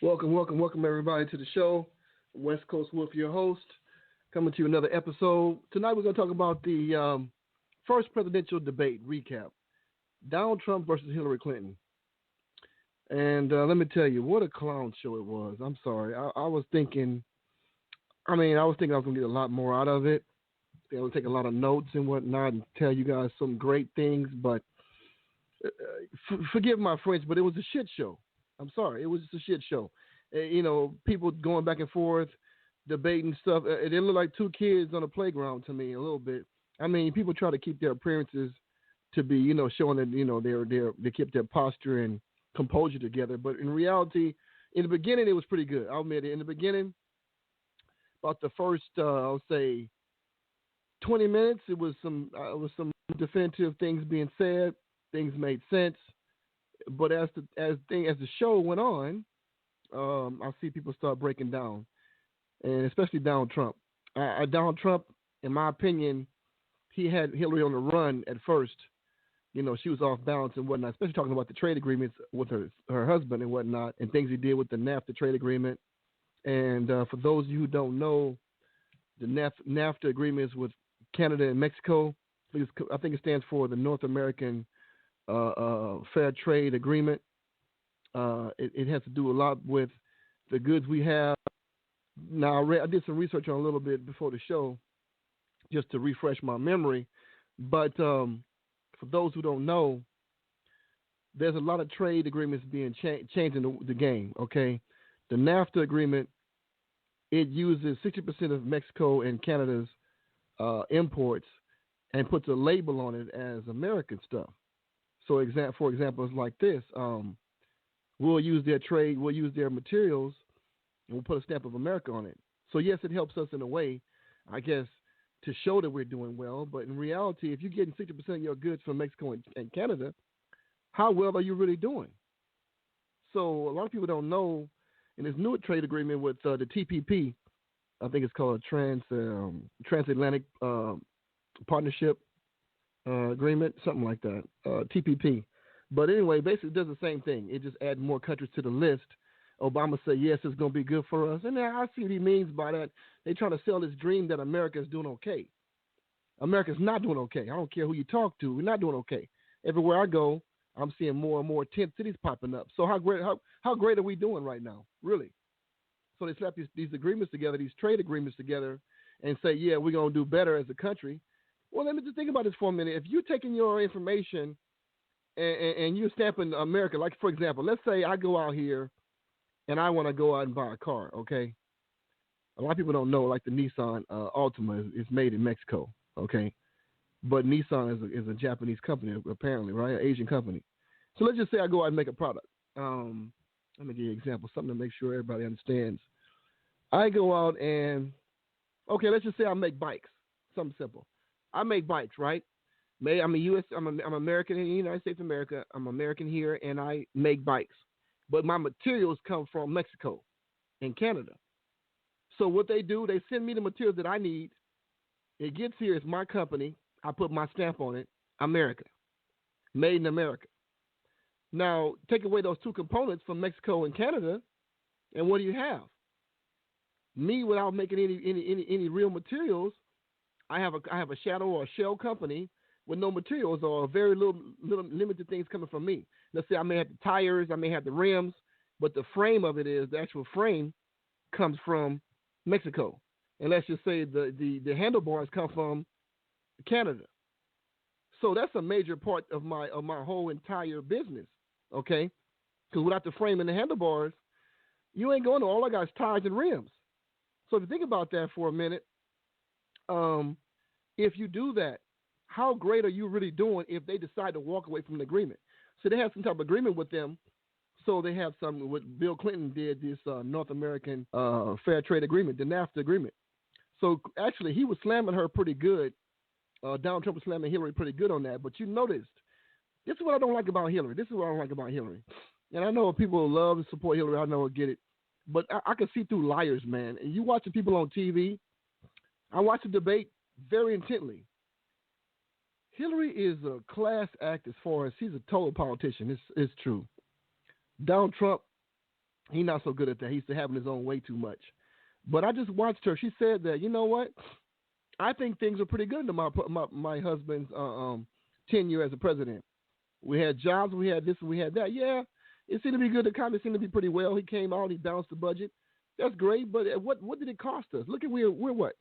Welcome everybody to the show. West Coast Wolf, your host, coming to you another episode. Tonight we're going to talk about the first presidential debate recap: Donald Trump versus Hillary Clinton. And let me tell you, what a clown show it was. I'm sorry. I was thinking I was going to get a lot more out of it. I would take a lot of notes and whatnot and tell you guys some great things, but forgive my French, but it was a shit show. I'm sorry. It was just a shit show. People going back and forth, debating stuff. It looked like two kids on a playground to me a little bit. People try to keep their appearances to be, showing that, they keep their posture and composure together. But in reality, in the beginning, it was pretty good. I'll admit it. In the beginning, about the first, I'll say, 20 minutes, it was some definitive things being said. Things made sense. But as the show went on, I see people start breaking down, and especially Donald Trump. Donald Trump, in my opinion, he had Hillary on the run at first. She was off balance and whatnot, especially talking about the trade agreements with her husband and whatnot, and things he did with the NAFTA trade agreement. And for those of you who don't know, the NAFTA agreements with Canada and Mexico, I think it stands for the North American Fair Trade Agreement. It has to do a lot with the goods we have. Now, I did some research on a little bit before the show just to refresh my memory. But for those who don't know, there's a lot of trade agreements being changing the game, okay? The NAFTA agreement, it uses 60% of Mexico and Canada's imports and puts a label on it as American stuff. So, for example, it's like this. We'll use their trade, we'll use their materials, and we'll put a stamp of America on it. So, yes, it helps us in a way, I guess, to show that we're doing well. But in reality, if you're getting 60% of your goods from Mexico and Canada, how well are you really doing? So, a lot of people don't know, in this new trade agreement with the TPP, I think it's called a Transatlantic Partnership Agreement, something like that, TPP. But anyway, basically it does the same thing. It just adds more countries to the list. Obama said, yes, it's going to be good for us. And I see what he means by that. They're trying to sell this dream that America is doing okay. America's not doing okay. I don't care who you talk to. We're not doing okay. Everywhere I go, I'm seeing more and more tent cities popping up. So how great are we doing right now, really? So they slap these agreements together, these trade agreements together, and say, yeah, we're going to do better as a country. Well, let me just think about this for a minute. If you're taking your information and you're stamping America, like, for example, let's say I go out here and I want to go out and buy a car, okay? A lot of people don't know, like the Nissan Altima is made in Mexico, okay? But Nissan is a Japanese company, apparently, right? An Asian company. So let's just say I go out and make a product. Let me give you an example, something to make sure everybody understands. I go out and, okay, let's just say I make bikes, something simple. I make bikes, right? I'm American in the United States of America. I'm American here, and I make bikes. But my materials come from Mexico and Canada. So what they do, they send me the materials that I need. It gets here, it's my company. I put my stamp on it, America, made in America. Now, take away those two components from Mexico and Canada, and what do you have? Me, without making any real materials, I have a shadow or a shell company with no materials or very little limited things coming from me. Let's say I may have the tires, I may have the rims, but the frame of it the actual frame comes from Mexico. And let's just say the handlebars come from Canada. So that's a major part of my whole entire business, okay? Because without the frame and the handlebars, you ain't going to. All I got is tires and rims. So if you think about that for a minute, if you do that, how great are you really doing if they decide to walk away from an agreement? So they have some type of agreement with them. So they have what Bill Clinton did, this North American Fair Trade Agreement, the NAFTA agreement. So actually he was slamming her pretty good. Donald Trump was slamming Hillary pretty good on that. But you noticed, this is what I don't like about Hillary. And I know people love and support Hillary. I know I get it. But I can see through liars, man. And you watching people on TV, I watch the debate very intently. Hillary is a class act as far as she's a total politician. It's true. Donald Trump, He's not so good at that. He's having his own way too much. But I just watched her. She said that, you know what? I think things are pretty good in my husband's tenure as a president. We had jobs, we had this, and we had that. Yeah, it seemed to be good. The economy seemed to be pretty well. He came out, he balanced the budget. That's great, but what did it cost us? Look at we're what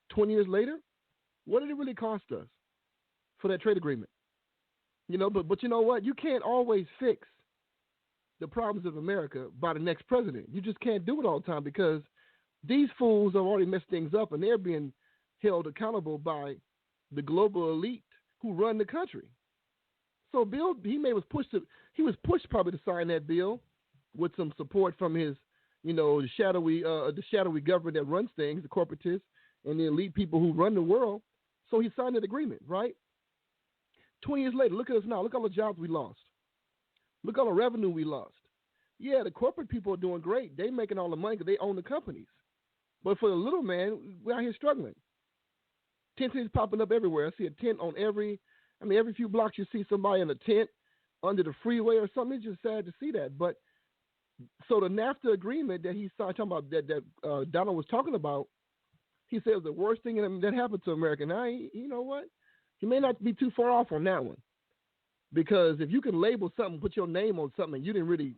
20 years later. What did it really cost us for that trade agreement? You know, but you know what? You can't always fix the problems of America by the next president. You just can't do it all the time because these fools have already messed things up, and they're being held accountable by the global elite who run the country. So Bill, he was pushed probably to sign that bill with some support from his, you know, the shadowy government that runs things, the corporatists and the elite people who run the world. So he signed that agreement, right? 20 years later, look at us now. Look at all the jobs we lost. Look at all the revenue we lost. Yeah, the corporate people are doing great. They're making all the money because they own the companies. But for the little man, we're out here struggling. Tents popping up everywhere. I see a tent on every few blocks you see somebody in a tent under the freeway or something. It's just sad to see that. But so the NAFTA agreement that he signed, talking about that Donald was talking about, he said it was the worst thing that happened to America. Now, you know what? He may not be too far off on that one. Because if you can label something, put your name on something, and you didn't really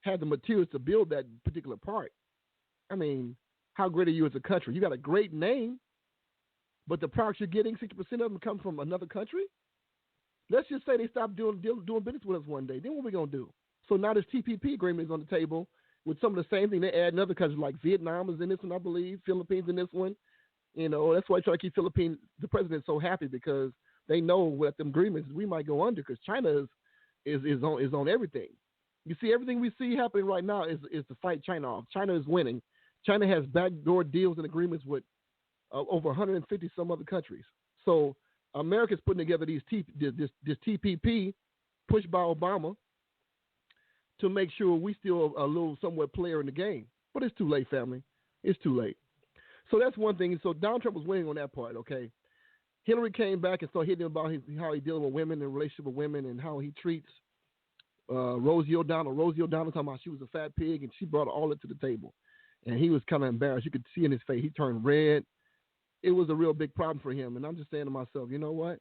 have the materials to build that particular part, I mean, how great are you as a country? You got a great name, but the products you're getting, 60% of them come from another country? Let's just say they stop doing business with us one day. Then what are we going to do? So now this TPP agreement is on the table with some of the same thing. They add another country like Vietnam is in this one, I believe. Philippines in this one. You know, that's why I try to keep the president so happy because they know with them agreements we might go under because China is on everything. You see, everything we see happening right now is to fight China off. China is winning. China has backdoor deals and agreements with over 150 some other countries. So America's putting together this TPP pushed by Obama to make sure we still a little somewhat player in the game. But it's too late, family. It's too late. So that's one thing. So Donald Trump was winning on that part, okay? Hillary came back and started hitting him about how he dealing with women and relationship with women and how he treats Rosie O'Donnell. Rosie O'Donnell talking about she was a fat pig and she brought all it to the table. And he was kind of embarrassed. You could see in his face, he turned red. It was a real big problem for him. And I'm just saying to myself, you know what?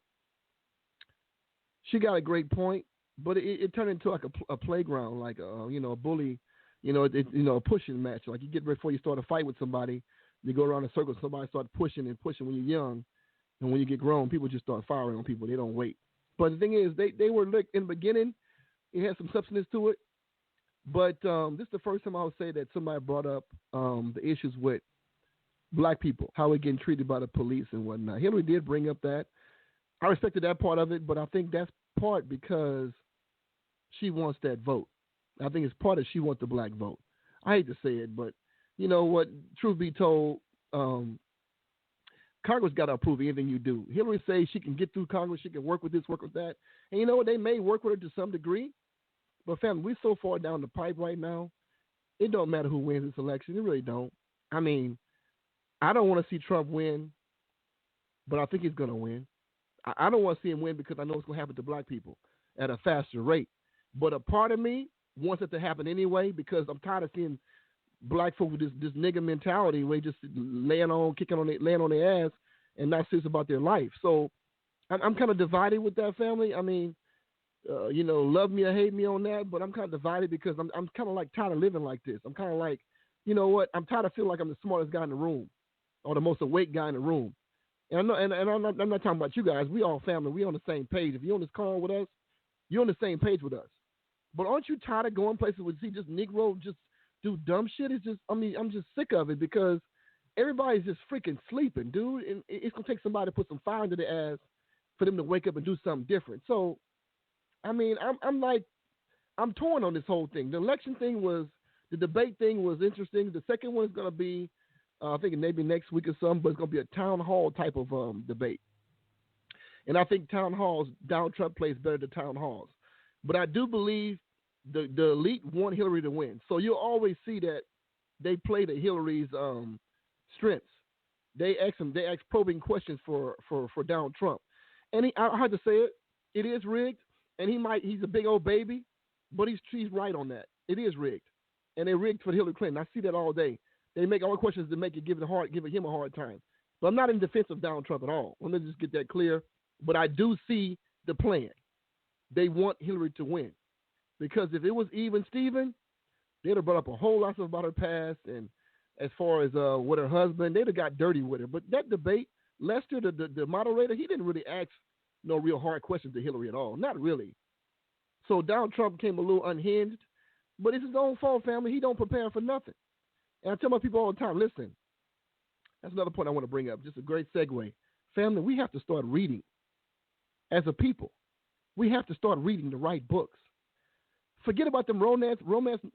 She got a great point, but it turned into like a playground, like a bully, a pushing match. Like you get ready before you start a fight with somebody, you go around in circles, somebody starts pushing when you're young. And when you get grown, people just start firing on people. They don't wait. But the thing is, they were in the beginning, it had some substance to it. But this is the first time I would say that somebody brought up the issues with black people, how we're getting treated by the police and whatnot. Hillary did bring up that. I respected that part of it, but I think that's part because she wants that vote. I think it's part of she wants the black vote. I hate to say it, but you know what? Truth be told, Congress got to approve anything you do. Hillary says she can get through Congress. She can work with this, work with that. And you know what? They may work with her to some degree. But, family, we're so far down the pipe right now, it don't matter who wins this election. It really don't. I mean, I don't want to see Trump win, but I think he's going to win. I don't want to see him win because I know it's going to happen to black people at a faster rate. But a part of me wants it to happen anyway because I'm tired of seeing black folk with this nigga mentality where they just laying on their ass and not serious about their life. So I'm kind of divided with that, family. I mean, love me or hate me on that, but I'm kind of divided because I'm kind of like tired of living like this. I'm kind of like, you know what? I'm tired of feeling like I'm the smartest guy in the room or the most awake guy in the room. And I'm not talking about you guys. We all family. We on the same page. If you're on this call with us, you're on the same page with us. But aren't you tired of going places where you see just Negro just do dumb shit? It's just, I'm just sick of it because everybody's just freaking sleeping, dude. And it's going to take somebody to put some fire into their ass for them to wake up and do something different. So, I mean, I'm torn on this whole thing. The debate thing was interesting. The second one is going to be, I think maybe next week or something, but it's going to be a town hall type of debate. And I think town halls, Donald Trump plays better than town halls. But I do believe the elite want Hillary to win. So you'll always see that they play to Hillary's strengths. They ask probing questions for Donald Trump. And I have to say it is rigged. And he's a big old baby, but he's right on that. It is rigged. and they rigged for Hillary Clinton. I see that all day. They make all the questions to make it give him a hard time. But I'm not in defense of Donald Trump at all. Let me just get that clear. But I do see the plan. They want Hillary to win. Because if it was even Steven, they'd have brought up a whole lot about her past and as far as with her husband, they'd have got dirty with her. But that debate, Lester, the moderator, he didn't really ask no real hard questions to Hillary at all. Not really. So Donald Trump came a little unhinged. But it's his own fault, family. He don't prepare for nothing. And I tell my people all the time, listen, that's another point I want to bring up. Just a great segue. Family, we have to start reading as a people. We have to start reading the right books. Forget about them romance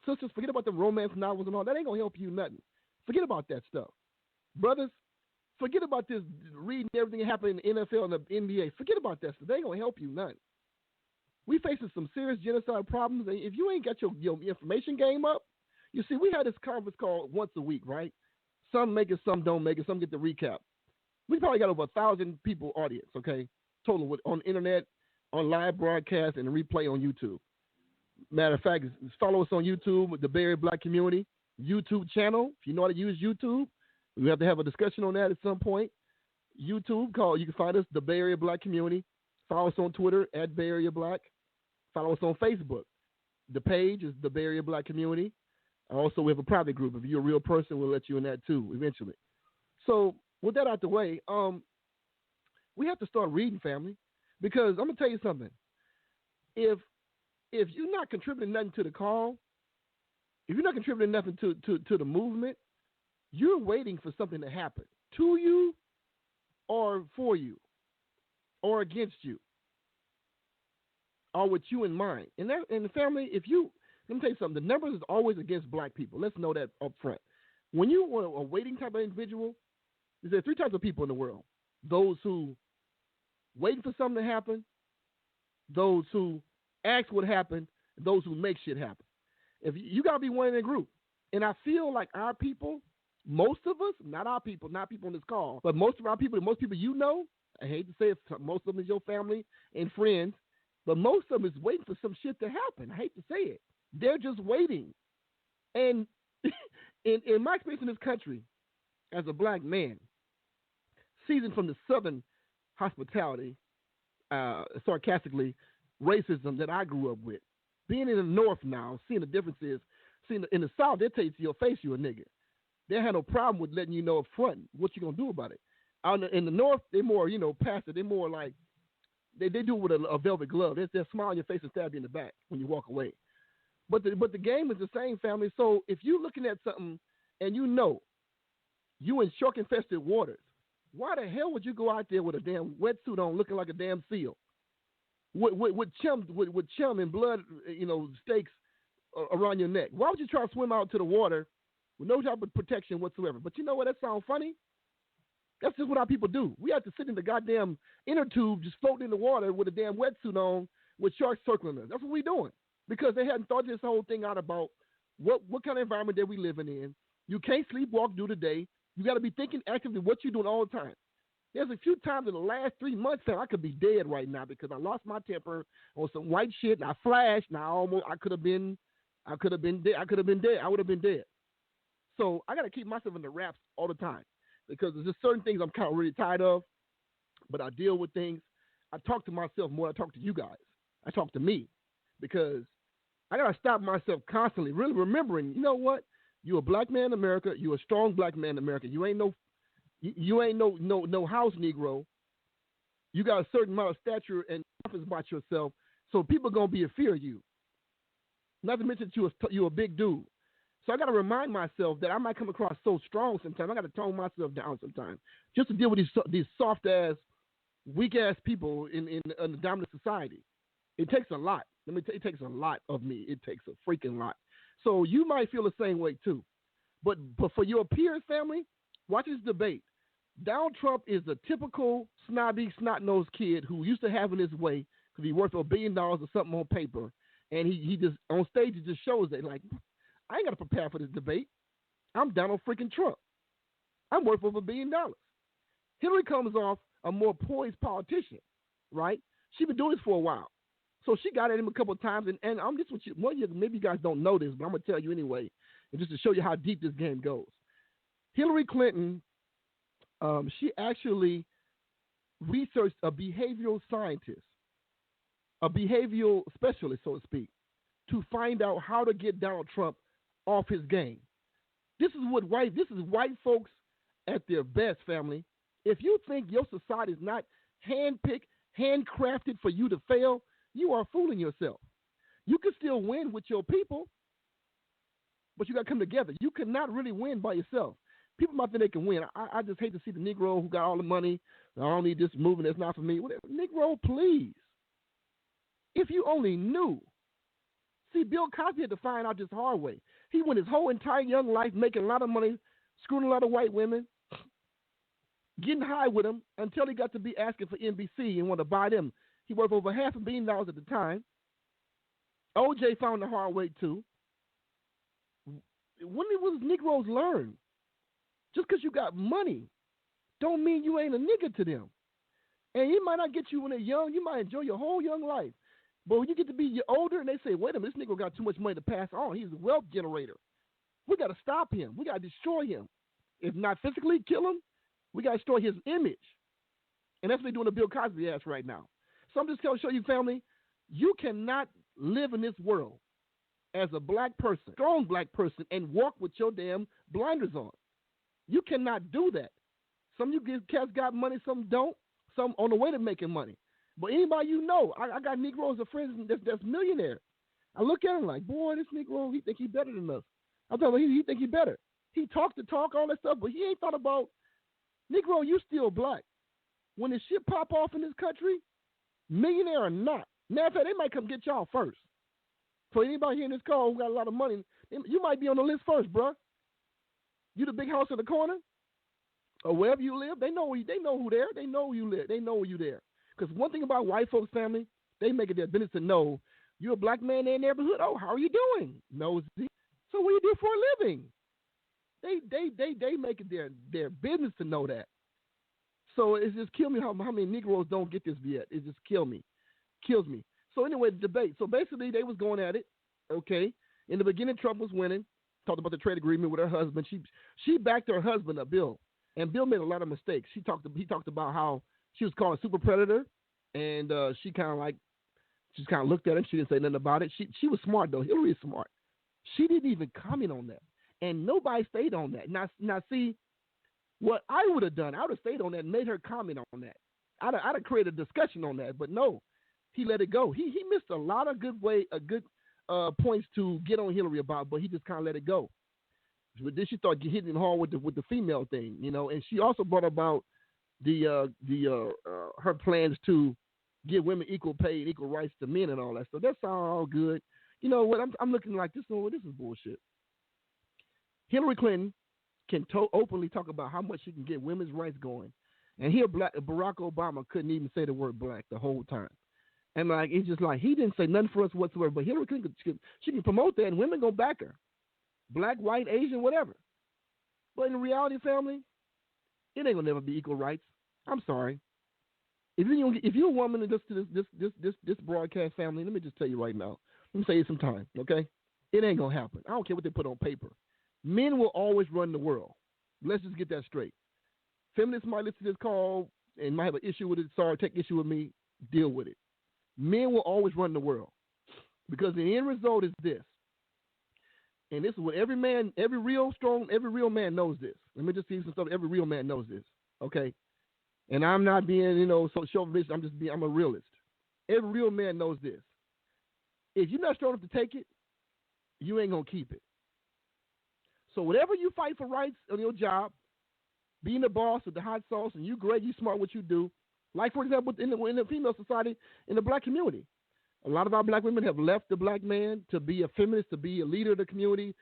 sisters. Forget about them romance novels and all. That ain't going to help you nothing. Forget about that stuff. Brothers, forget about this reading everything happening in the NFL and the NBA. Forget about that stuff. They ain't going to help you nothing. We facing some serious genocide problems. And if you ain't got your information game up, you see, we had this conference call once a week, right? Some make it, some don't make it, some get the recap. We probably got over 1,000 people audience, okay? Total on the internet, on live broadcast, and replay on YouTube. Matter of fact, follow us on YouTube with the Bay Area Black Community YouTube channel. If you know how to use YouTube, we have to have a discussion on that at some point. YouTube, you can find us, the Bay Area Black Community. Follow us on Twitter at Bay Area Black. Follow us on Facebook. The page is the Bay Area Black Community. Also, we have a private group. If you're a real person, we'll let you in that too eventually. So with that out the way, we have to start reading, family, because I'm gonna tell you something. If you're not contributing nothing to the call, if you're not contributing nothing to the movement, you're waiting for something to happen to you, or for you, or against you, or with you in mind. And the family, let me tell you something. The numbers is always against black people. Let's know that up front. When you are a waiting type of individual, there's 3 types of people in the world. Those who waiting for something to happen, those who ask what happened, and those who make shit happen. If you got to be one in a group. And I feel like our people, most of us, not our people, not people on this call, but most of our people, most people you know, I hate to say it, most of them is your family and friends, but most of them is waiting for some shit to happen. I hate to say it. They're just waiting. And in my experience in this country, as a black man, seasoned from the Southern hospitality, sarcastically, racism that I grew up with, being in the North now, seeing the differences, seeing in the South, they tell you to your face you a nigga. They had no problem with letting you know up front what you going to do about it. In the North, they're more, passive. They're more like, they do it with a velvet glove. They'll smile on your face and stab you in the back when you walk away. But the game is the same, family. So if you're looking at something and you in shark-infested waters, why the hell would you go out there with a damn wetsuit on looking like a damn seal? With chum and blood, stakes around your neck? Why would you try to swim out to the water with no type of protection whatsoever? But you know what? That sounds funny. That's just what our people do. We have to sit in the goddamn inner tube just floating in the water with a damn wetsuit on with sharks circling us. That's what we're doing. Because they hadn't thought this whole thing out about what kind of environment that we living in. You can't sleepwalk through the day. You got to be thinking actively what you're doing all the time. There's a few times in the last 3 months that I could be dead right now because I lost my temper on some white shit and I flashed and I could have been dead. I would have been dead. So I got to keep myself in the wraps all the time because there's just certain things I'm kind of really tired of, but I deal with things. I talk to myself more than I talk to you guys. I talk to me because I got to stop myself constantly really remembering, you know what? You're a black man in America. You're a strong black man in America. You ain't no house Negro. You got a certain amount of stature and confidence about yourself, so people are gonna be in fear of you. Not to mention that you're a big dude. So I got to remind myself that I might come across so strong sometimes. I got to tone myself down sometimes just to deal with these soft ass, weak ass people in the dominant society. It takes a lot. Let me tell you, it takes a lot of me. It takes a freaking lot. So you might feel the same way too. But for your peers, family, watch this debate. Donald Trump is a typical snobby, snot-nosed kid who used to having his way because he worth $1 billion or something on paper. And he just, on stage, it just shows that, like, I ain't got to prepare for this debate. I'm Donald freaking Trump. I'm worth over $1 billion. Hillary comes off a more poised politician, right? She's been doing this for a while. So she got at him a couple of times, and I'm just with you. Maybe you guys don't know this, but I'm going to tell you anyway. And just to show you how deep this game goes, Hillary Clinton, she actually researched a behavioral scientist, a behavioral specialist, so to speak, to find out how to get Donald Trump off his game. This is white folks at their best, family. If you think your society is not handpicked, handcrafted for you to fail, you are fooling yourself. You can still win with your people, but you got to come together. You cannot really win by yourself. People might think they can win. I just hate to see the Negro who got all the money. I don't need this movement. That's not for me. Whatever. Negro, please. If you only knew. See, Bill Cosby had to find out this hard way. He went his whole entire young life making a lot of money, screwing a lot of white women, getting high with them until he got to be asking for NBC and wanted to buy them. He worth over $500 million at the time. OJ found the hard way too. When was Negroes learn? Just because you got money don't mean you ain't a nigga to them. And it might not get you when they're young. You might enjoy your whole young life. But when you get to be older and they say, wait a minute, this nigga got too much money to pass on. He's a wealth generator. We got to stop him. We got to destroy him. If not physically kill him, we got to destroy his image. And that's what they're doing to Bill Cosby ass right now. So I'm just going to show you, family, you cannot live in this world as a black person, strong black person, and walk with your damn blinders on. You cannot do that. Some of you cats got money, some don't. Some on the way to making money. But anybody you know, I got Negroes as friends that's millionaire. I look at him like, boy, this Negro, he think he better than us. I thought he think he better. He talk the talk, all that stuff, but he ain't thought about, Negro, you still black. When this shit pop off in this country, millionaire or not, matter of fact, they might come get y'all first. For anybody here in this call who got a lot of money, you might be on the list first, bruh. You the big house in the corner, or wherever you live, they know who there. They know who you live. They know where you there. Because one thing about white folks' family, they make it their business to know you're a black man in their neighborhood. Oh, how are you doing? Nosy. So what do you do for a living? They make it their business to know that. So it just kills me how many Negroes don't get this yet. It just kills me. So anyway, the debate. So basically they was going at it. Okay. In the beginning, Trump was winning. Talked about the trade agreement with her husband. She backed her husband up, Bill. And Bill made a lot of mistakes. He talked about how she was called a super predator, and she kind of looked at him. She didn't say nothing about it. She was smart though. Hillary is smart. She didn't even comment on that, and nobody stayed on that. Now see, what I would have done, I would have stayed on that and made her comment on that. I'd have created a discussion on that, but no, he let it go. He missed a lot of good points to get on Hillary about, but he just kind of let it go. But then she started hitting him hard with the female thing, and she also brought about her plans to give women equal pay and equal rights to men and all that stuff. That's all good. You know what? I'm looking like this. This is bullshit. Hillary Clinton can openly talk about how much she can get women's rights going, and here Barack Obama couldn't even say the word black the whole time. And like it's just like he didn't say nothing for us whatsoever. But Hillary Clinton she can promote that, and women go back her. Black, white, Asian, whatever. But in reality, family, it ain't gonna never be equal rights. I'm sorry. If you're a woman in this broadcast, family, let me just tell you right now. Let me save you some time, okay? It ain't gonna happen. I don't care what they put on paper. Men will always run the world. Let's just get that straight. Feminists might listen to this call and might have an issue with it. Sorry, take issue with me. Deal with it. Men will always run the world because the end result is this. And this is what every real man knows this. Let me just see some stuff. Every real man knows this, okay? And I'm not being, so chauvinistic. I'm a realist. Every real man knows this. If you're not strong enough to take it, you ain't gonna keep it. So whatever you fight for rights on your job, being the boss of the hot sauce, and you great, you smart what you do. Like for example, in the female society, in the black community. A lot of our black women have left the black man to be a feminist, to be a leader of the community,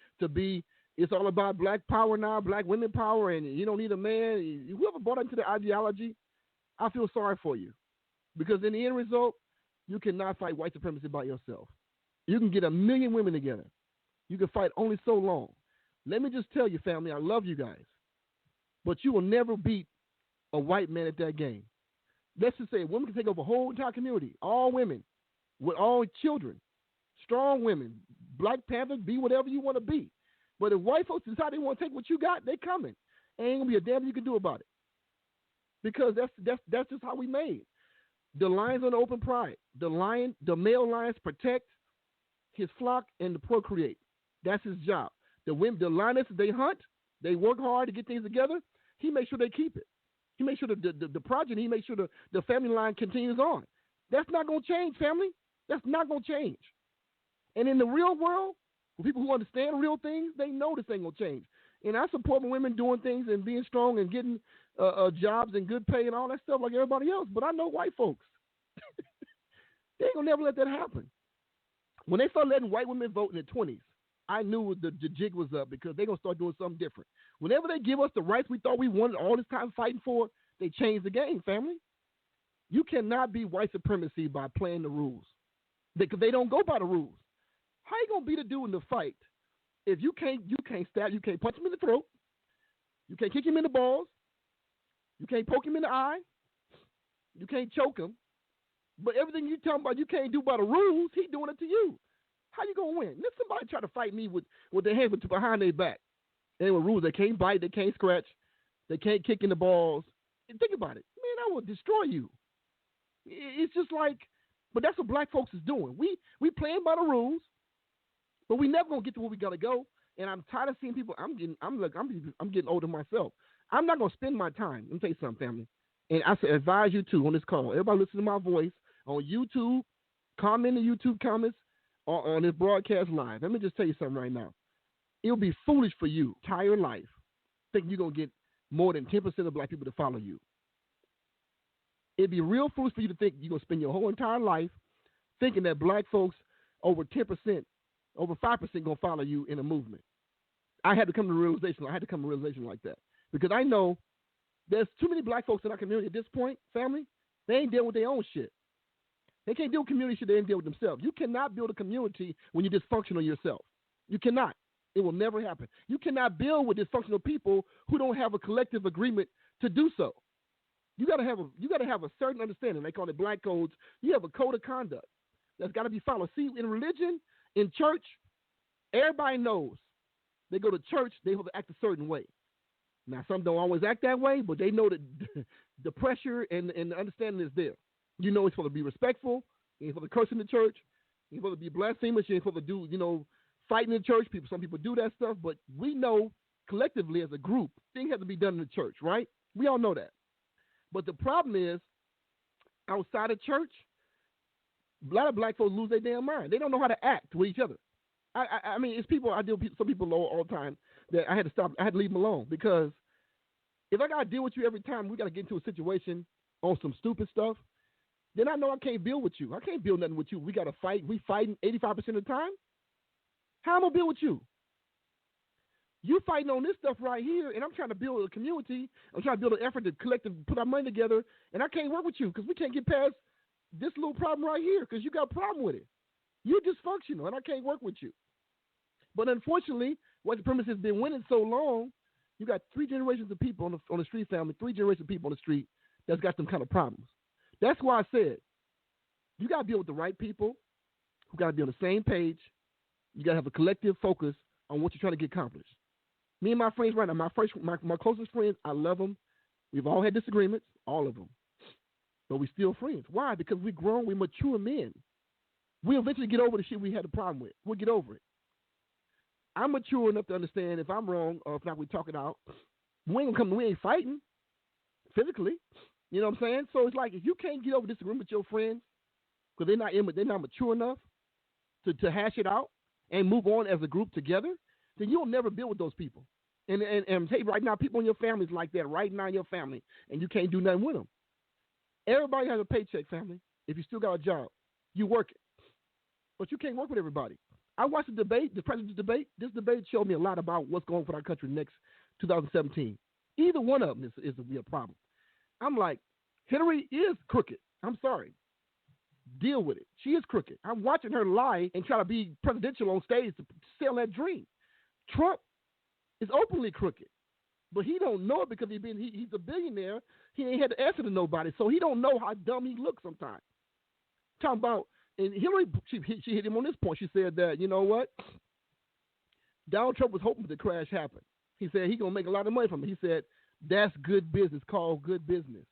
it's all about black power now, black women power, and you don't need a man. Whoever bought into the ideology, I feel sorry for you. Because in the end result, you cannot fight white supremacy by yourself. You can get 1 million women together. You can fight only so long. Let me just tell you, family, I love you guys. But you will never beat a white man at that game. Let's just say a woman can take over a whole entire community, all women, with all children, strong women, Black Panthers, be whatever you want to be. But if white folks decide they want to take what you got, they coming. Ain't gonna be a damn you can do about it. Because that's just how we made. The lion's on the open pride. The male lions protect his flock and to procreate. That's his job. The lionesses, they hunt, they work hard to get things together. He makes sure they keep it. He makes sure the progeny, he makes sure the family line continues on. That's not going to change, family. That's not going to change. And in the real world, for people who understand real things, they know this ain't going to change. And I support women doing things and being strong and getting jobs and good pay and all that stuff like everybody else. But I know white folks. They ain't going to never let that happen. When they started letting white women vote in the 20s, I knew the jig was up because they're going to start doing something different. Whenever they give us the rights we thought we wanted all this time fighting for, they change the game, family. You cannot be white supremacy by playing the rules because they don't go by the rules. How you going to be the dude in the fight if you can't stab, you can't punch him in the throat, you can't kick him in the balls, you can't poke him in the eye, you can't choke him, but everything you talking about you can't do by the rules, he doing it to you. How you gonna win? Let somebody try to fight me with their hands behind their back. And with rules, they can't bite, they can't scratch, they can't kick in the balls. And think about it, man, I will destroy you. It's just like, but that's what black folks is doing. We playing by the rules, but we never gonna get to where we gotta go. And I'm tired of seeing people. I'm getting older myself. I'm not gonna spend my time. Let me tell you something, family. And I advise you too on this call. Everybody listen to my voice on YouTube. Comment in the YouTube comments on this broadcast live. Let me just tell you something right now. It'll be foolish for you, entire life, thinking you're going to get more than 10% of black people to follow you. It'd be real foolish for you to think you're going to spend your whole entire life thinking that black folks over 10%, over 5% going to follow you in a movement. I had to come to a realization like that. Because I know there's too many black folks in our community at this point, family, they ain't dealing with their own shit. They can't deal with community shit, they ain't deal with themselves. You cannot build a community when you're dysfunctional yourself. You cannot. It will never happen. You cannot build with dysfunctional people who don't have a collective agreement to do so. You gotta have a certain understanding. They call it black codes. You have a code of conduct that's got to be followed. See, in religion, in church, everybody knows. They go to church, they have to act a certain way. Now, some don't always act that way, but they know that the pressure and the understanding is there. You know, it's supposed to be respectful. You ain't supposed to curse in the church. You ain't supposed to be blasphemous. You ain't supposed to do, fight in the church. Some people do that stuff, but we know collectively as a group, things have to be done in the church, right? We all know that. But the problem is, outside of church, a lot of black folks lose their damn mind. They don't know how to act with each other. I mean, it's people, I deal with some people all the time that I had to stop, I had to leave them alone because if I got to deal with you every time we got to get into a situation on some stupid stuff, then I know I can't build with you. I can't build nothing with you. We got to fight. We fighting 85% of the time. How am I going to build with you? You fighting on this stuff right here, and I'm trying to build a community. I'm trying to build an effort to collect and put our money together, and I can't work with you because we can't get past this little problem right here because you got a problem with it. You're dysfunctional, and I can't work with you. But unfortunately, white supremacy has been winning so long, you got 3 generations of people on the street, family, 3 generations of people on the street that's got some kind of problems. That's why I said you got to deal with the right people who got to be on the same page. You got to have a collective focus on what you're trying to get accomplished. Me and my friends right now, my closest friends, I love them. We've all had disagreements, all of them. But we're still friends. Why? Because we're grown, we're mature men. We'll eventually get over the shit we had a problem with. We'll get over it. I'm mature enough to understand if I'm wrong or if not, we talk it out. We ain't fighting physically. You know what I'm saying? So it's like if you can't get over disagreement with your friends because they're not mature enough to hash it out and move on as a group together, then you'll never build with those people. And hey, right now, people in your family is like that right now in your family, and you can't do nothing with them. Everybody has a paycheck, family. If you still got a job, you work it. But you can't work with everybody. I watched the debate, the president's debate. This debate showed me a lot about what's going on for our country next 2017. Either one of them is a problem. I'm like, Hillary is crooked. I'm sorry. Deal with it. She is crooked. I'm watching her lie and try to be presidential on stage to sell that dream. Trump is openly crooked, but he don't know it because he's a billionaire. He ain't had to answer to nobody, so he don't know how dumb he looks sometimes. Talking about, and Hillary, she hit him on this point. She said that, you know what? Donald Trump was hoping the crash happened. He said he's going to make a lot of money from it. He said, that's good business, called good business.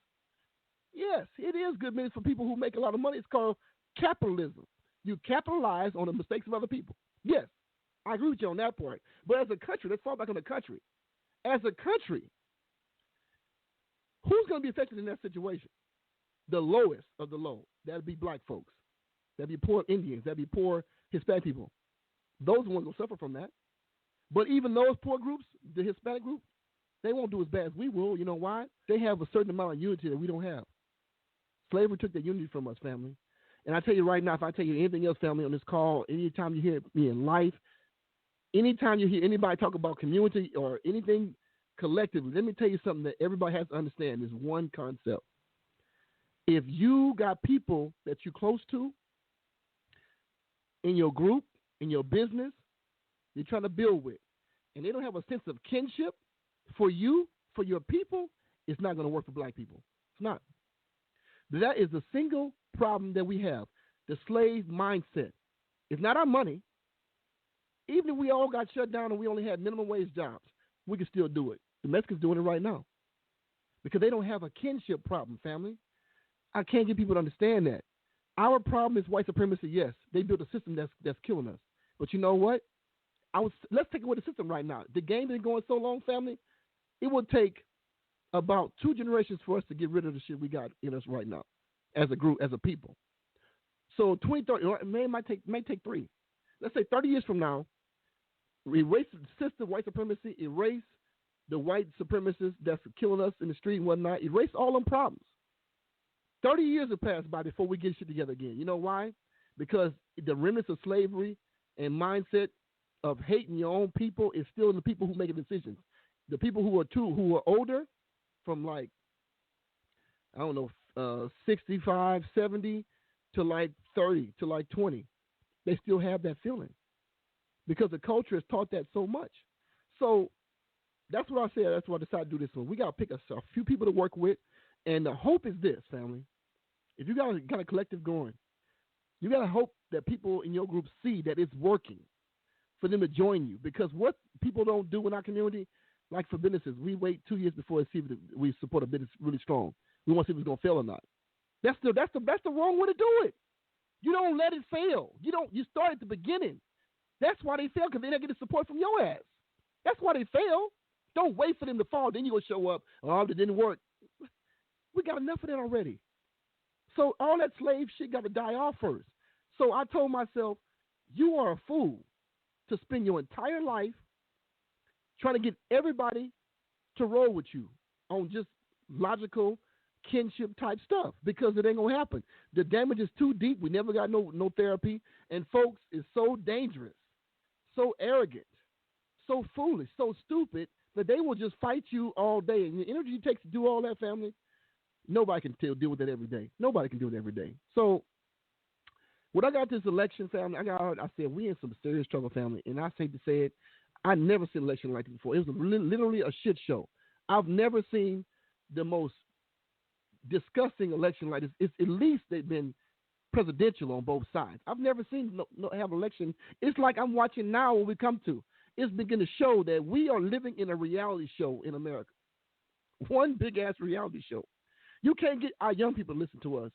Yes, it is good business for people who make a lot of money. It's called capitalism. You capitalize on the mistakes of other people. Yes, I agree with you on that part. But as a country, let's fall back on the country. As a country, who's going to be affected in that situation? The lowest of the low. That'd be black folks. That'd be poor Indians. That'd be poor Hispanic people. Those ones will suffer from that. But even those poor groups, the Hispanic group, they won't do as bad as we will. You know why? They have a certain amount of unity that we don't have. Slavery took that unity from us, family. And I tell you right now, if I tell you anything else, family, on this call, anytime you hear me in life, anytime you hear anybody talk about community or anything collectively, let me tell you something that everybody has to understand is one concept. If you got people that you're close to in your group, in your business, you're trying to build with, and they don't have a sense of kinship for you, for your people, it's not going to work for black people. It's not. That is the single problem that we have, the slave mindset. It's not our money. Even if we all got shut down and we only had minimum wage jobs, we can still do it. The Mexicans doing it right now because they don't have a kinship problem, family. I can't get people to understand that. Our problem is white supremacy, yes. They built a system that's killing us. But you know what? Let's take away the system right now. The game been going so long, family, it will take about 2 generations for us to get rid of the shit we got in us right now as a group, as a people. So 2030, it might take 3. Let's say 30 years from now, erase the system, white supremacy, erase the white supremacists that's killing us in the street and whatnot, erase all them problems. 30 years have passed by before we get shit together again. You know why? Because the remnants of slavery and mindset of hating your own people is still in the people who make decisions. The people who are older, from like, I don't know, 65, 70 to like 30 to like 20, they still have that feeling because the culture has taught that so much. So that's what I said. That's why I decided to do this one. We got to pick a few people to work with. And the hope is this, family. If you got a collective going, you got to hope that people in your group see that it's working for them to join you. Because what people don't do in our community, like for businesses, we wait 2 years before we support a business really strong. We want to see if it's going to fail or not. That's the wrong way to do it. You don't let it fail. You start at the beginning. That's why they fail, because they don't get the support from your ass. That's why they fail. Don't wait for them to fall. Then you're going to show up. Oh, it didn't work. We got enough of that already. So all that slave shit got to die off first. So I told myself, you are a fool to spend your entire life trying to get everybody to roll with you on just logical kinship type stuff, because it ain't going to happen. The damage is too deep. We never got no therapy. And folks, is so dangerous, so arrogant, so foolish, so stupid that they will just fight you all day. And the energy it takes to do all that, family, nobody can deal with that every day. Nobody can do it every day. So when I got this election, family, I said, we in some serious trouble, family. And I hate to say it, I never seen an election like this before. It was literally a shit show. I've never seen the most disgusting election like this. It's, at least they've been presidential on both sides. I've never seen have an election. It's like I'm watching now when we come to. It's beginning to show that we are living in a reality show in America. One big-ass reality show. You can't get our young people to listen to us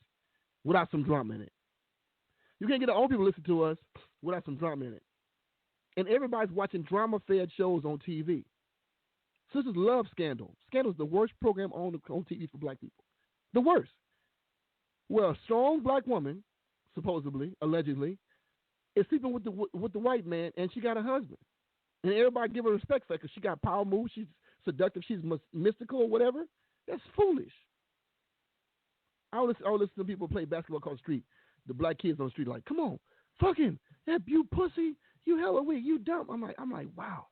without some drama in it. You can't get our old people to listen to us without some drama in it. And everybody's watching drama-fed shows on TV. Sisters love Scandal. Scandal is the worst program on TV for black people. The worst. Well, a strong black woman, supposedly, allegedly, is sleeping with the white man, and she got a husband. And everybody give her respect for it because she got power moves, she's seductive, she's mystical or whatever. That's foolish. I listen to people play basketball across the street. The black kids on the street like, come on, fuck him, that you pussy, you hella weak, you dumb. I'm like, wow.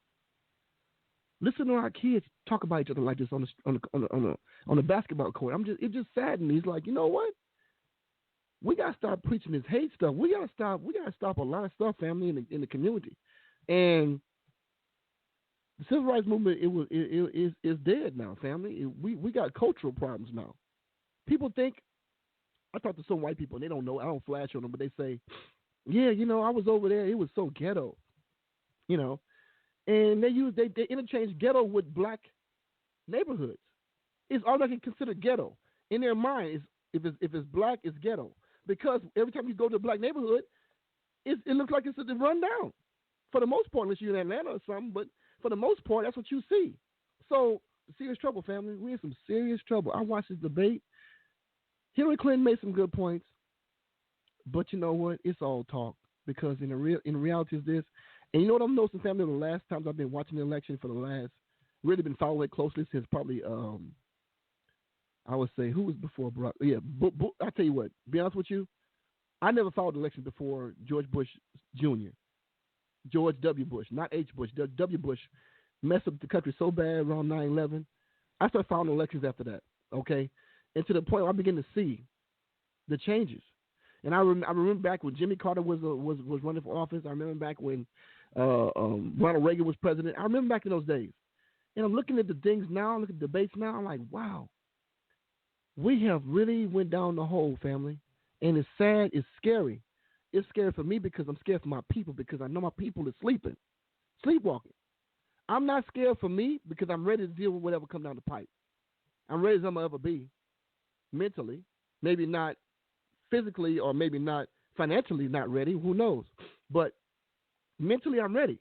Listen to our kids talk about each other like this on the basketball court. It just saddened me. It's like, you know what? We gotta stop preaching this hate stuff. We gotta stop a lot of stuff, family, in the community. And the civil rights movement is dead now, family. We got cultural problems now. People think, I talk to some white people and they don't know. I don't flash on them, but they say, yeah, I was over there. It was so ghetto, And and they interchange ghetto with black neighborhoods. It's automatically considered ghetto in their mind. If it's black, it's ghetto because every time you go to a black neighborhood, it looks like it's a rundown. For the most part, unless you're in Atlanta or something, but for the most part, that's what you see. So serious trouble, family. We're in some serious trouble. I watched this debate. Hillary Clinton made some good points, but you know what? It's all talk because in reality is this. And you know what I'm noticing, family? The last times I've been watching the election for the last, really been following it closely since probably, I would say, who was before Barack? Yeah, I'll tell you what, be honest with you, I never followed the election before George Bush Jr., George W. Bush, not H. Bush, W. Bush messed up the country so bad around 9/11. I started following elections after that, okay? And to the point where I began to see the changes. And I remember back when Jimmy Carter was running for office. I remember back when Ronald Reagan was president. I remember back in those days. And I'm looking at the things now, looking at the debates now. I'm like, wow, we have really went down the hole, family. And it's sad. It's scary. It's scary for me because I'm scared for my people because I know my people are sleepwalking. I'm not scared for me because I'm ready to deal with whatever comes down the pipe. I'm ready as I'm going to ever be mentally, maybe not physically or maybe not financially not ready. Who knows? But mentally I'm ready.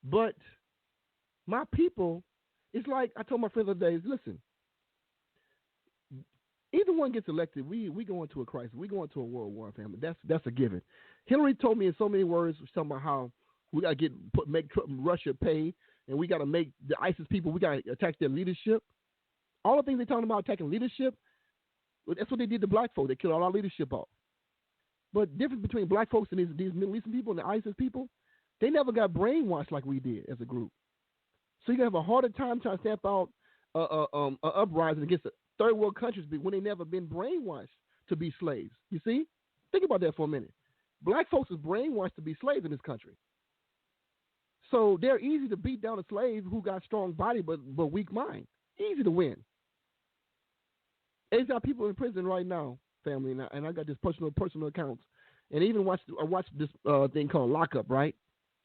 But my people, it's like I told my friend the other day, listen, either one gets elected, we go into a crisis. We go into a world war, family. That's a given. Hillary told me in so many words, talking about how we got to make Russia pay, and we got to make the ISIS people, we got to attack their leadership. All the things they're talking about attacking leadership, that's what they did to black folk. They killed all our leadership off. But the difference between black folks and these Middle Eastern people and the ISIS people, they never got brainwashed like we did as a group. So you're going to have a harder time trying to stamp out an uprising against the third world countries when they never been brainwashed to be slaves. You see? Think about that for a minute. Black folks is brainwashed to be slaves in this country. So they're easy to beat down a slave who got strong body but weak mind. Easy to win. There's got people in prison right now, family, and I got this personal accounts. And even I watched this thing called Lockup, right?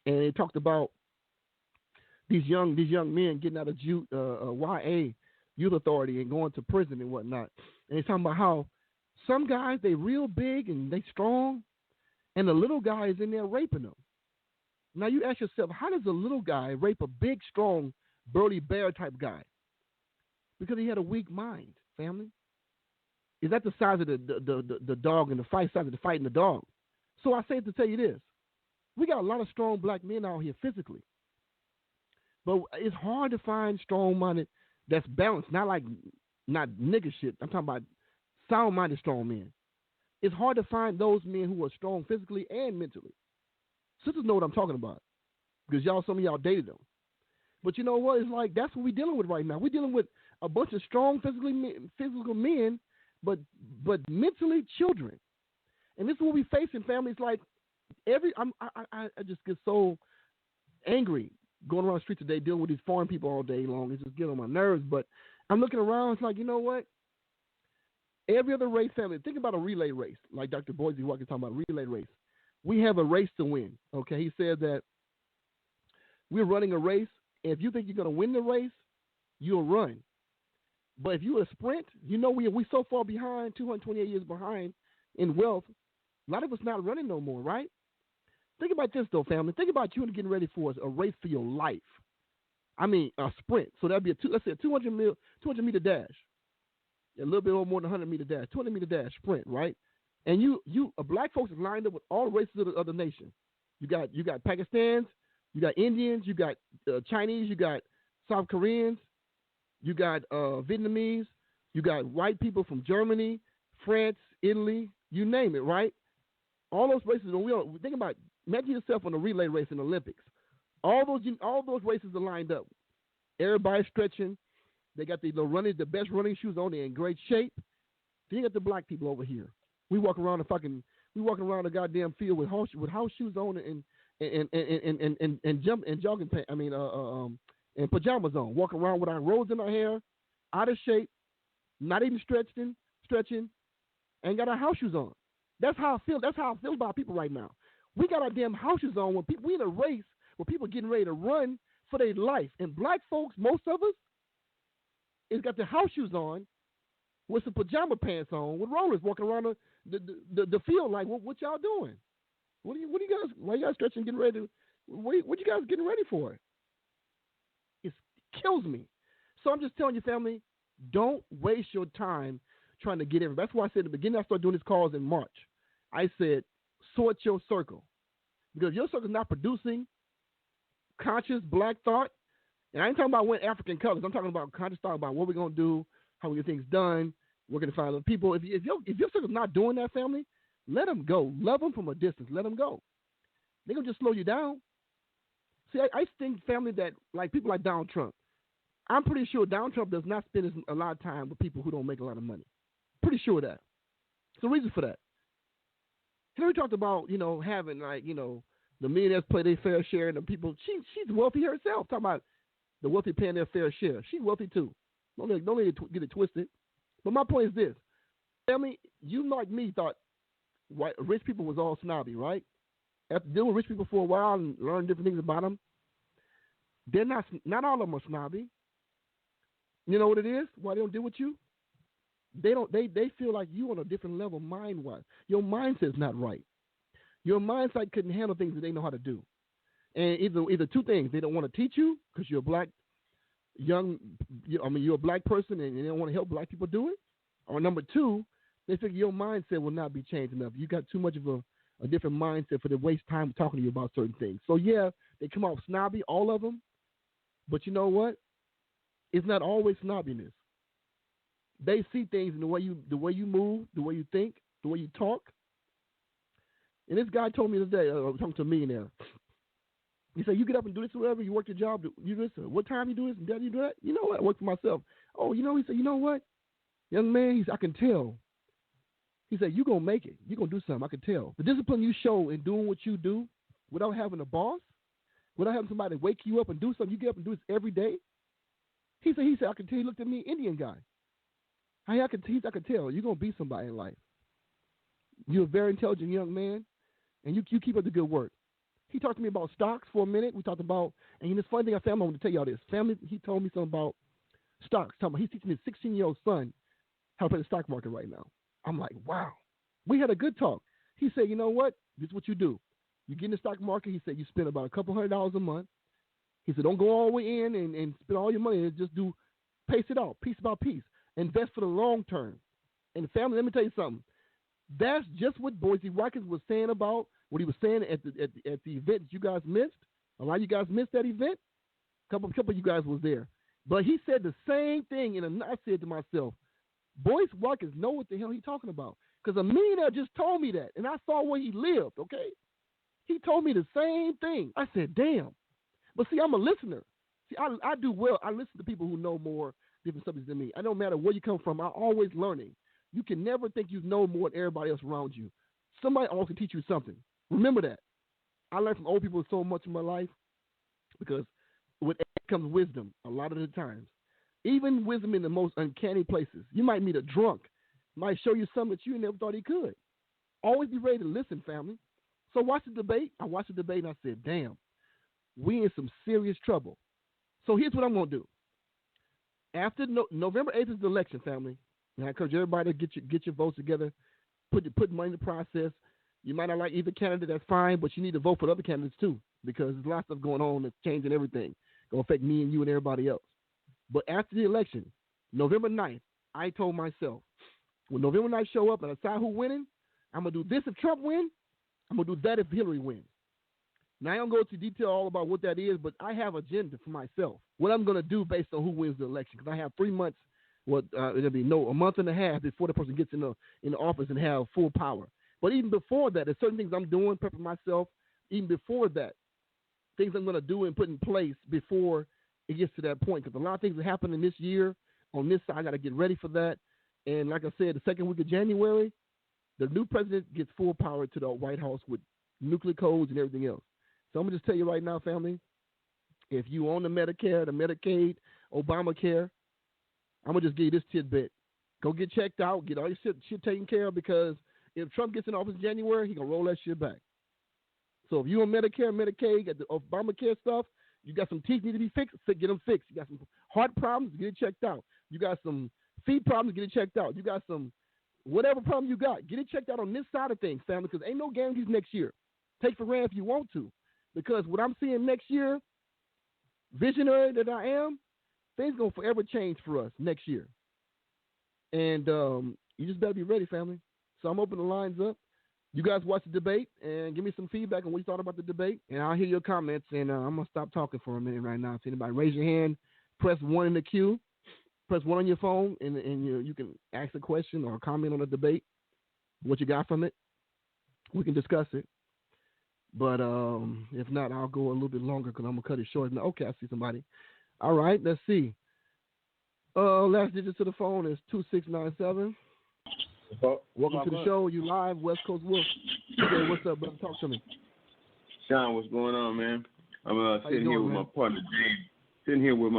And it talked about these young men getting out of YA, Youth Authority, and going to prison and whatnot. And it's talking about how some guys, they real big and they strong, and the little guy is in there raping them. Now you ask yourself, how does a little guy rape a big, strong, burly bear type guy? Because he had a weak mind, family. Is that the size of the dog and the fight size of the fight and the dog? So I say it to tell you this. We got a lot of strong black men out here physically. But it's hard to find strong-minded that's balanced, not nigger shit. I'm talking about sound-minded strong men. It's hard to find those men who are strong physically and mentally. Sisters know what I'm talking about because some of y'all dated them. But you know what? It's like that's what we're dealing with right now. We're dealing with a bunch of strong physical men, but mentally children. And this is what we face in families. Like I just get so angry going around the street today dealing with these foreign people all day long. It's just getting on my nerves. But I'm looking around. It's like, you know what? Every other race family, think about a relay race, like Dr. Boise Walker talking about a relay race. We have a race to win. Okay, he said that we're running a race, and if you think you're going to win the race, you'll run. But if you a sprint, you know we so far behind, 228 years behind in wealth. A lot of us not running no more, right? Think about this though, family. Think about you getting ready for a race for your life. I mean, a sprint. So that'd be let's say a 200 meter dash, a little bit more than 100 meter dash, 200 meter dash sprint, right? And you black folks is lined up with all races of the nation. You got Pakistans, you got Indians, you got Chinese, you got South Koreans, you got Vietnamese, you got white people from Germany, France, Italy, you name it, right? All those races. Think about, imagine yourself on a relay race in the Olympics. All those races are lined up. Everybody's stretching. They got the best running shoes on. They're in great shape. Then you got the black people over here. We walk around the goddamn field with house shoes on and jogging pants. And pajamas on. Walking around with our rolls in our hair, out of shape, not even stretching, and got our house shoes on. That's how I feel. That's how I feel about people right now. We got our damn house shoes on when we in a race where people getting ready to run for their life. And black folks, most of us, is got their house shoes on with some pajama pants on with rollers walking around the field like, what y'all doing? What you guys, why you guys stretching getting ready to, what you guys getting ready for? It kills me. So I'm just telling you, family, don't waste your time trying to get in. That's why I said at the beginning I started doing these calls in March. I said, sort your circle. Because if your circle is not producing conscious black thought, and I ain't talking about when African colors, I'm talking about conscious thought about what we're going to do, how we get things done, we're going to find other people. If your circle's not doing that, family, let them go. Love them from a distance. Let them go. They're going to just slow you down. See, I think, family, that like people like Donald Trump, I'm pretty sure Donald Trump does not spend a lot of time with people who don't make a lot of money. Pretty sure of that. There's a reason for that. Hillary talked about, having the millionaires play their fair share and the people, she's wealthy herself. Talking about the wealthy paying their fair share. She's wealthy too. Don't let it get it twisted. But my point is this. Family, you like me thought rich people was all snobby, right? After dealing with rich people for a while and learn different things about them, they're not all of them are snobby. You know what it is? Why they don't deal with you? They feel like you on a different level mind-wise. Your mindset's not right. Your mindset couldn't handle things that they know how to do. And either two things. They don't want to teach you because you're a black you're a black person and they don't want to help black people do it. Or number two, they figure your mindset will not be changed enough. You got too much of a different mindset for them to waste time talking to you about certain things. So yeah, they come off snobby, all of them. But you know what? It's not always snobbiness. They see things in the way you move, the way you think, the way you talk. And this guy told me today, I was talking to a millionaire. He said, you get up and do this or whatever, you work your job, you do this, what time you do this, and then you do that? You know what? I work for myself. Oh, he said, you know what? Young man, I can tell. He said, you're going to make it. You're going to do something. I can tell. The discipline you show in doing what you do without having a boss, without having somebody wake you up and do something, you get up and do this every day. He said, I can tell. He looked at me, Indian guy. I could tell you're going to be somebody in life. You're a very intelligent young man, and you keep up the good work. He talked to me about stocks for a minute. We talked about, and this funny thing I want to tell y'all this. Family, he told me something about stocks. He's teaching his 16-year-old son how to play the stock market right now. I'm like, wow. We had a good talk. He said, you know what? This is what you do. You get in the stock market. He said you spend about $200 a month. He said don't go all the way in and spend all your money. Just pace it out, piece by piece. Invest for the long term. And family, let me tell you something. That's just what Boise Watkins was saying about what he was saying at the event you guys missed. A lot of you guys missed that event. A couple of you guys was there. But he said the same thing, and I said to myself, Boise Watkins know what the hell he's talking about. Because a millionaire just told me that, and I saw where he lived, okay? He told me the same thing. I said, damn. But see, I'm a listener. See, I do well. I listen to people who know more different subjects than me. I don't matter where you come from. I'm always learning. You can never think you know more than everybody else around you. Somebody always can teach you something. Remember that. I learned from old people so much in my life because with age comes wisdom a lot of the times. Even wisdom in the most uncanny places. You might meet a drunk. Might show you something that you never thought he could. Always be ready to listen, family. So watch the debate. I watched the debate and I said, damn, we in some serious trouble. So here's what I'm going to do. After November 8th is the election, family. And I encourage everybody to get your votes together, put money in the process. You might not like either candidate, that's fine, but you need to vote for the other candidates too, because there's a lot of stuff going on that's changing everything. Going to affect me and you and everybody else. But after the election, November 9th, I told myself, when November 9th show up and I decide who's winning, I'm going to do this if Trump wins. I'm going to do that if Hillary wins. Now, I don't go into detail all about what that is, but I have an agenda for myself. What I'm going to do based on who wins the election, because I have 3 months, it'll be a month and a half before the person gets in the office and have full power. But even before that, there's certain things I'm doing, prepping myself. Even before that, things I'm going to do and put in place before it gets to that point. Because a lot of things are happening this year on this side. I got to get ready for that. And like I said, the second week of January, the new president gets full power to the White House with nuclear codes and everything else. So I'm going to just tell you right now, family, if you own the Medicare, the Medicaid, Obamacare, I'm going to just give you this tidbit. Go get checked out, get all your shit taken care of, because if Trump gets in office in January, he's going to roll that shit back. So if you're on Medicare, Medicaid, got the Obamacare stuff, you got some teeth need to be fixed, get them fixed. You got some heart problems, get it checked out. You got some feet problems, get it checked out. You got some whatever problem you got, get it checked out on this side of things, family, because ain't no guarantees next year. Take for granted if you want to, because what I'm seeing next year, visionary that I am, things gonna forever change for us next year. And you just better be ready, family. So I'm opening the lines up. You guys watch the debate and give me some feedback on what you thought about the debate, and I'll hear your comments. And I'm gonna stop talking for a minute right now. If anybody raise your hand, press 1 in the queue, press 1 on your phone, and you can ask a question or comment on the debate. What you got from it, we can discuss it. But if not, I'll go a little bit longer because I'm gonna cut it short. Now, okay, I see somebody. All right, let's see. Last digit to the phone is 2697. Welcome to the show. You live, West Coast Wolf. Okay, what's up, brother? Talk to me. Sean, what's going on, man? I'm sitting here with my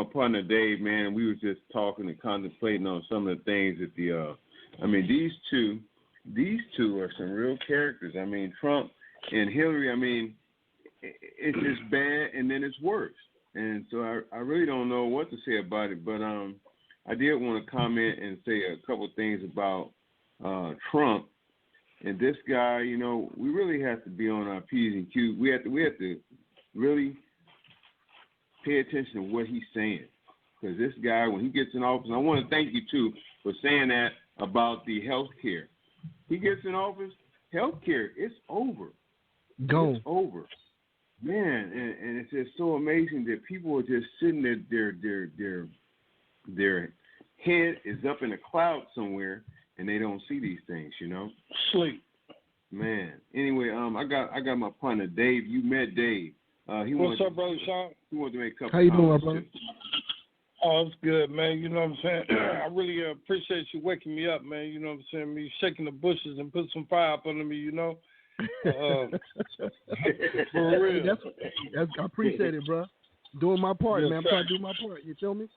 partner Dave. Man. We was just talking and contemplating on some of the things that these two are some real characters. I mean, Trump and Hillary. I mean, it's just bad, and then it's worse. And so I really don't know what to say about it, but I did want to comment and say a couple things about Trump and this guy. You know, we really have to be on our P's and Q's. We have to really pay attention to what he's saying, because this guy, when he gets in office, and I want to thank you too for saying that about the health care. He gets in office, health care, it's over. It's over. Man, and it's just so amazing that people are just sitting there, their head is up in a cloud somewhere, and they don't see these things, you know. Sleep. Man. Anyway, I got my partner Dave. You met Dave. What's up, brother Sean? He wanted to make a couple. How you doing, brother? Oh, it's good, man. You know what I'm saying? I really appreciate you waking me up, man. You know what I'm saying? Me shaking the bushes and put some fire up under me, you know. For real. I appreciate it, bro. Doing my part, yes, man. I'm trying to do my part. You feel me?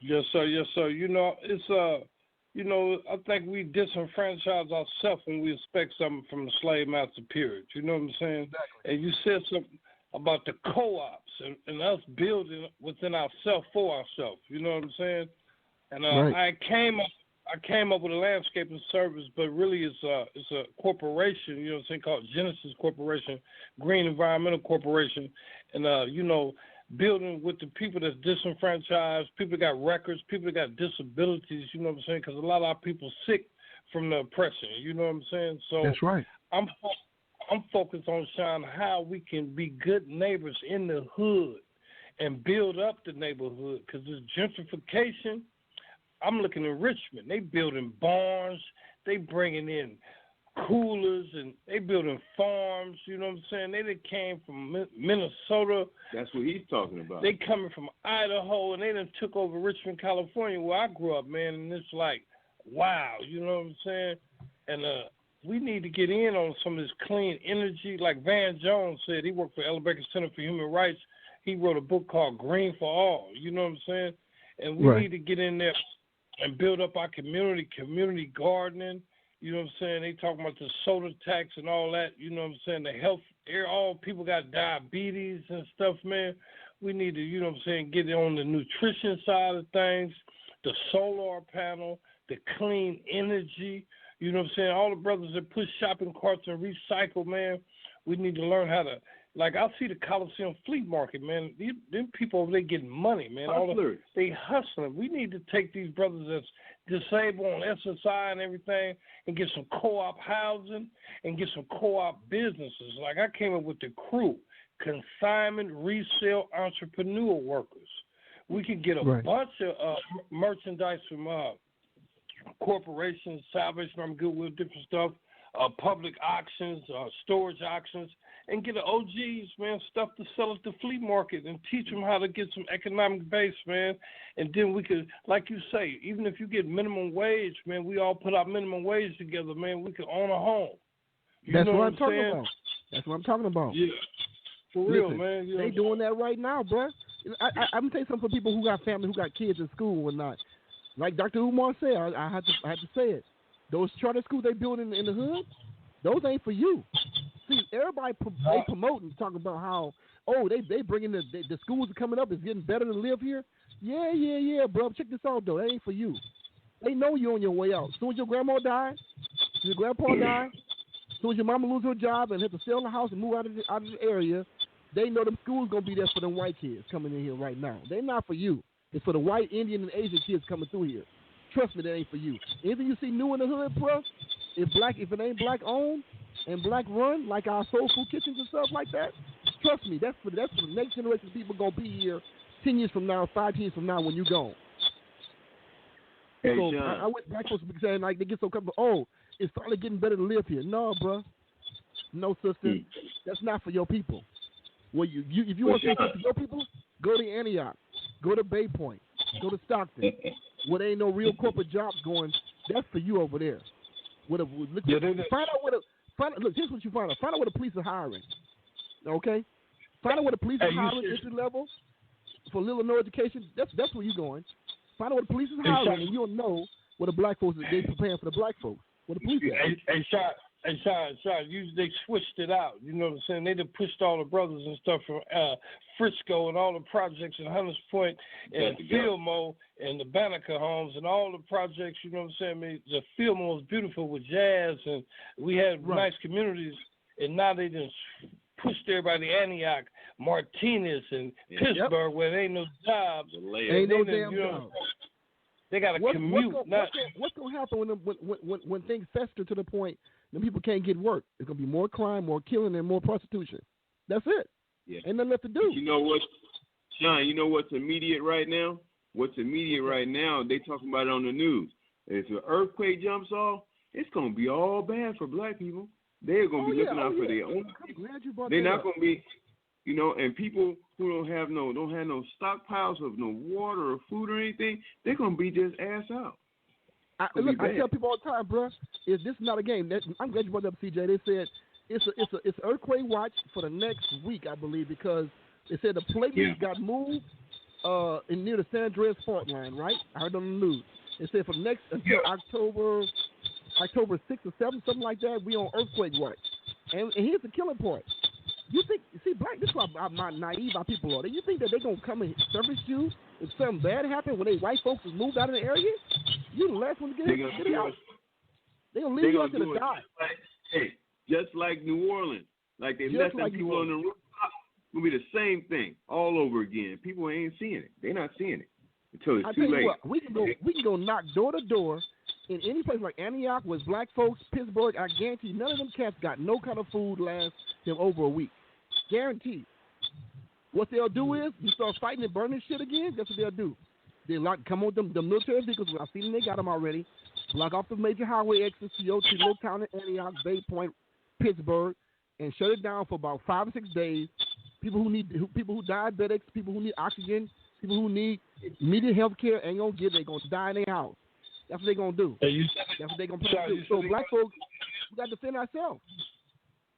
Yes, sir. Yes, sir. You know, it's I think we disenfranchise ourselves when we expect something from the slave master period. You know what I'm saying? Exactly. And you said something about the co-ops and us building within ourselves for ourselves. You know what I'm saying? And right. I came up with a landscaping service, but really it's a corporation, you know what I'm saying, called Genesis Corporation, Green Environmental Corporation, and building with the people that's disenfranchised, people that got records, people that got disabilities, you know what I'm saying, because a lot of our people sick from the oppression, you know what I'm saying? So that's right. I'm focused on showing how we can be good neighbors in the hood and build up the neighborhood, because this gentrification, I'm looking at Richmond. They building barns. They bringing in coolers, and they building farms. You know what I'm saying? They came from Minnesota. That's what he's talking about. They coming from Idaho, and they done took over Richmond, California, where I grew up, man. And it's like, wow. You know what I'm saying? And we need to get in on some of this clean energy. Like Van Jones said, he worked for Ella Baker Center for Human Rights. He wrote a book called Green for All. You know what I'm saying? And we need to get in there and build up our community gardening. You know what I'm saying? They talking about the soda tax and all that. You know what I'm saying? The health, all people got diabetes and stuff, man. We need to, you know what I'm saying, get on the nutrition side of things, the solar panel, the clean energy. You know what I'm saying? All the brothers that push shopping carts and recycle, man, we need to learn how to, like, I see the Coliseum flea market, man. Them people over there getting money, man. They hustling. We need to take these brothers that's disabled on SSI and everything and get some co-op housing and get some co-op businesses. Like I came up with the crew, consignment, resale, entrepreneur workers. We could get a bunch of merchandise from corporations, Salvation Army, Goodwill, different stuff, public auctions, storage auctions, and get the OGs, man, stuff to sell at the flea market and teach them how to get some economic base, man. And then we could, like you say, even if you get minimum wage, man, we all put our minimum wage together, man, we could own a home. That's what I'm talking about. That's what I'm talking about. Yeah. For real, man. You know, they doing that right now, bro. I'm going to tell you something for people who got family, who got kids in school and whatnot. Like Dr. Umar said, I had to say it. Those charter schools they build in the hood, those ain't for you. See, everybody they promoting, talking about how they bringing the schools are coming up. It's getting better to live here. Yeah, bro. Check this out though. That ain't for you. They know you're on your way out. As soon as your grandma died, your grandpa died, as soon as your mama lose her job and have to sell the house and move out of the area, they know them schools gonna be there for them white kids coming in here right now. They're not for you. It's for the white, Indian, and Asian kids coming through here. Trust me, that ain't for you. Anything you see new in the hood, bro, if it ain't black owned and black run, like our soul food kitchens and stuff like that, trust me, that's for the next generation of people gonna be here 10 years from now, 5 years from now when you gone. Hey, so John. I wish black folks would be saying like they get so comfortable. It's finally getting better to live here. No, bro. No, sister. That's not for your people. Well, if you want to say for your people, go to Antioch, go to Bay Point, go to Stockton, where there ain't no real corporate jobs going. That's for you over there. Find out look, here's what you find out. Find out where the police are hiring. Okay? Find out where the police are hiring entry level for little or no education. That's where you're going. Find out where the police is hiring, and you'll know where the black folks they preparing for the black folks. Where the police at. Sean, they switched it out. You know what I'm saying? They done pushed all the brothers and stuff from Frisco and all the projects in Hunters Point and Fillmore and the Banneker homes and all the projects, you know what I'm saying? I mean, the Fillmore was beautiful with jazz and we had nice communities, and now they just pushed everybody to Antioch, Martinez, and Pittsburgh where there ain't no jobs. Ain't no damn jobs. They got to commute. What's going to happen when things fester to the point that people can't get work? It's going to be more crime, more killing, and more prostitution. That's it. Yeah. Ain't nothing left to do. You know what, Sean? You know what's immediate right now? What's immediate right now? They talking about it on the news. If an earthquake jumps off, it's going to be all bad for black people. They're going to be looking out for their own people. They're not going to be, and people who don't have no stockpiles of no water or food or anything, they're going to be just ass out. I tell people all the time, bro, this is not a game. I'm glad you brought that up, CJ. They said it's earthquake watch for the next week, I believe, because they said the platelets got moved near the San Andreas fault line, right? I heard on the news. They said for the next until October 6th or 7th, something like that, we on earthquake watch. And here's the killing part. Black, this is why I'm naive how people are. You think that they're going to come and service you if something bad happened when they white folks is moved out of the area? You the last one to get out. They're going to leave you out to the die. Just like New Orleans. Like they left them people on the rooftop. It's going to be the same thing all over again. People ain't seeing it. They're not seeing it until it's too late. What, we can go knock door to door in any place like Antioch with black folks, Pittsburgh. I guarantee none of them cats got no kind of food last them over a week. Guaranteed. What they'll do is you start fighting and burning shit again. That's what they'll do. They come on the military vehicles. I've seen them. They got them already. Block off the major highway exits to your little town in Antioch, Bay Point, Pittsburgh, and shut it down for about 5 or 6 days. People who diabetics, people who need oxygen, people who need immediate health care ain't gonna get it. They're gonna die in their house. That's what they're gonna do. That's what they're gonna do. So black folks, we got to defend ourselves.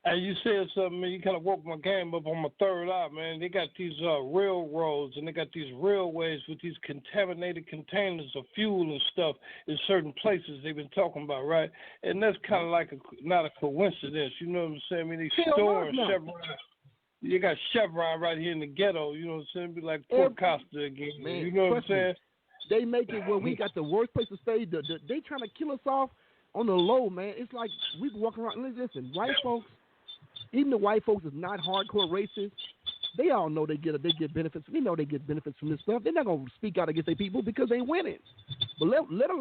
Hey, you said something, man. You kind of woke my game up on my third eye, man. They got these railroads and they got these railways with these contaminated containers of fuel and stuff in certain places they've been talking about, right? And that's kind of like not a coincidence, you know what I'm saying? I mean, they storing Chevron. You got Chevron right here in the ghetto, you know what I'm saying? Be like Port Costa again, man, you know what I'm saying? They make it where we got the worst place to stay. They trying to kill us off on the low, man. It's like we can walk around. Listen, white folks. Even the white folks is not hardcore racist. They all know they get benefits. We know they get benefits from this stuff. They're not gonna speak out against their people because they winning. But let a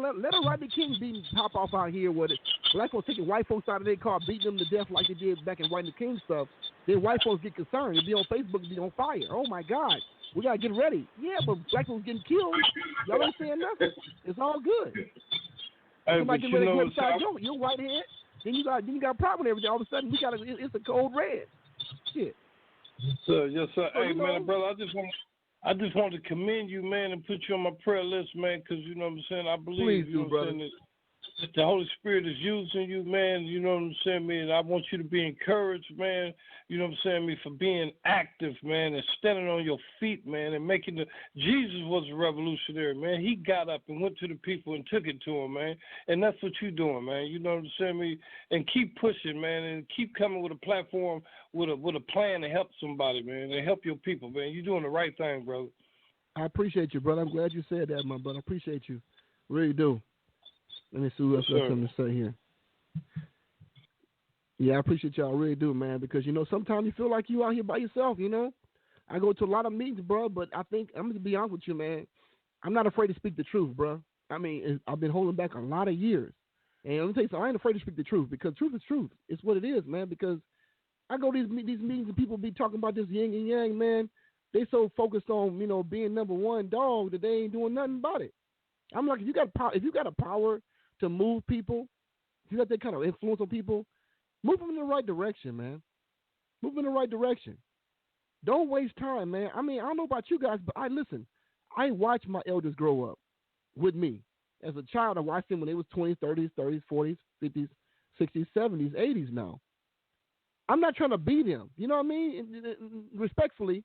Rodney King pop off out here with it. Black folks taking white folks out of their car, beating them to death like they did back in Rodney King stuff. Then white folks get concerned. They be on Facebook, be on fire. Oh my God, we gotta get ready. Yeah, but black folks getting killed. Y'all ain't saying nothing. It's all good. Somebody get ready to go inside your white head. Then you got a problem with everything. All of a sudden, it's a cold red. Shit. Yes, sir. Hey, man, brother, I just want to commend you, man, and put you on my prayer list, man, because you know what I'm saying. I believe you, brother. The Holy Spirit is using you, man. You know what I'm saying, man? I want you to be encouraged, man. You know what I'm saying, me, for being active, man, and standing on your feet, man, and making the. Jesus was a revolutionary, man. He got up and went to the people and took it to them, man. And that's what you're doing, man. You know what I'm saying, me? And keep pushing, man, and keep coming with a platform with a plan to help somebody, man, and help your people, man. You're doing the right thing, brother. I appreciate you, brother. I'm glad you said that, my brother. I appreciate you. Really do. Let me see what else I got something to say here. Yeah, I appreciate y'all. I really do, man, because, you know, sometimes you feel like you out here by yourself, you know. I go to a lot of meetings, bro, but I think, I'm going to be honest with you, man, I'm not afraid to speak the truth, bro. I mean, I've been holding back a lot of years. And let me tell you something, I ain't afraid to speak the truth because truth is truth. It's what it is, man, because I go to these meetings and people be talking about this yin and yang, man. They so focused on, you know, being number one dog that they ain't doing nothing about it. I'm like, if you got a power to move people, if you got that kind of influence on people, move them in the right direction, man. Move them in the right direction. Don't waste time, man. I mean, I don't know about you guys, but I watched my elders grow up with me. As a child, I watched them when they was 20s, 30s, 40s, 50s, 60s, 70s, 80s now. I'm not trying to be them. You know what I mean? Respectfully,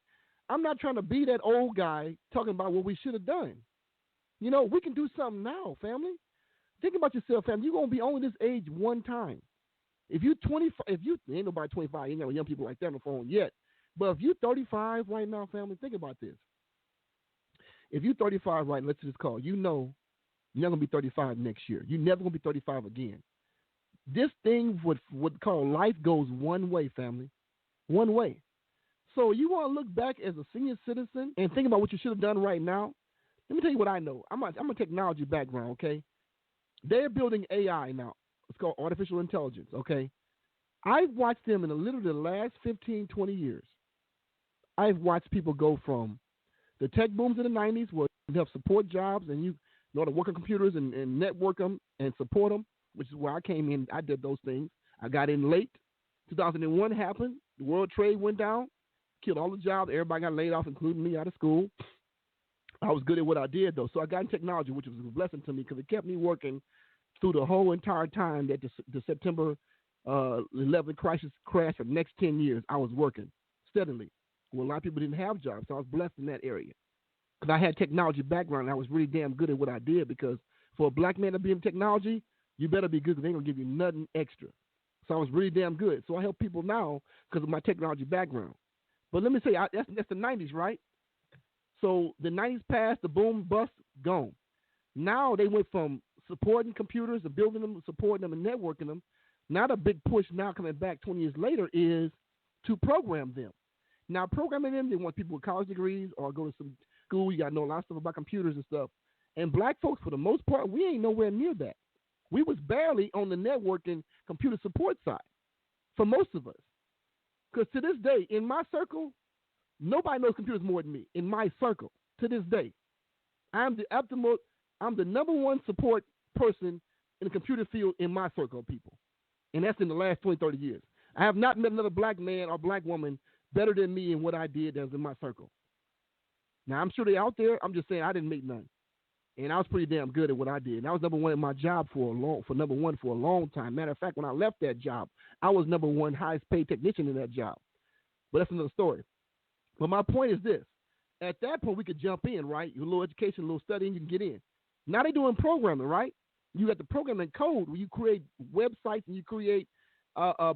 I'm not trying to be that old guy talking about what we should have done. You know, we can do something now, family. Think about yourself, family. You're going to be only this age one time. If you ain't nobody 25, you know young people like that on the phone yet. But if you're 35 right now, family, think about this. If you're 35 right now, let's just call, you know you're not going to be 35 next year. You're never going to be 35 again. This thing, what called life, goes one way, family. One way. So you want to look back as a senior citizen and think about what you should have done right now? Let me tell you what I know. I'm a technology background, okay? They're building AI now. It's called artificial intelligence, okay? I've watched them in literally the last 15, 20 years. I've watched people go from the tech booms in the 90s where you have support jobs and you know how to work on computers and network them and support them, which is where I came in. I did those things. I got in late. 2001 happened. The world trade went down, killed all the jobs. Everybody got laid off, including me, out of school. I was good at what I did, though. So I got in technology, which was a blessing to me because it kept me working through the whole entire time that the September 11 crisis crashed for the next 10 years. I was working steadily. Well, a lot of people didn't have jobs, so I was blessed in that area. Because I had technology background, and I was really damn good at what I did because for a black man to be in technology, you better be good because they ain't going to give you nothing extra. So I was really damn good. So I help people now because of my technology background. But let me say, that's the 90s, right? So the 90s passed, the boom, bust, gone. Now they went from supporting computers and building them, supporting them, and networking them. Now the big push now coming back 20 years later is to program them. Now programming them, they want people with college degrees or go to some school. You got to know a lot of stuff about computers and stuff. And black folks, for the most part, we ain't nowhere near that. We was barely on the networking computer support side for most of us. Because to this day, in my circle, nobody knows computers more than me. In my circle, to this day, I'm the number one support person in the computer field in my circle of people. And that's in the last 20, 30 years. I have not met another black man or black woman better than me in what I did that was in my circle. Now, I'm sure they're out there. I'm just saying I didn't make none. And I was pretty damn good at what I did. And I was number one at my job for a long time. Matter of fact, when I left that job, I was number one highest paid technician in that job. But that's another story. But my point is this. At that point, we could jump in, right? A little education, a little studying, you can get in. Now they're doing programming, right? You got the programming code where you create websites and you create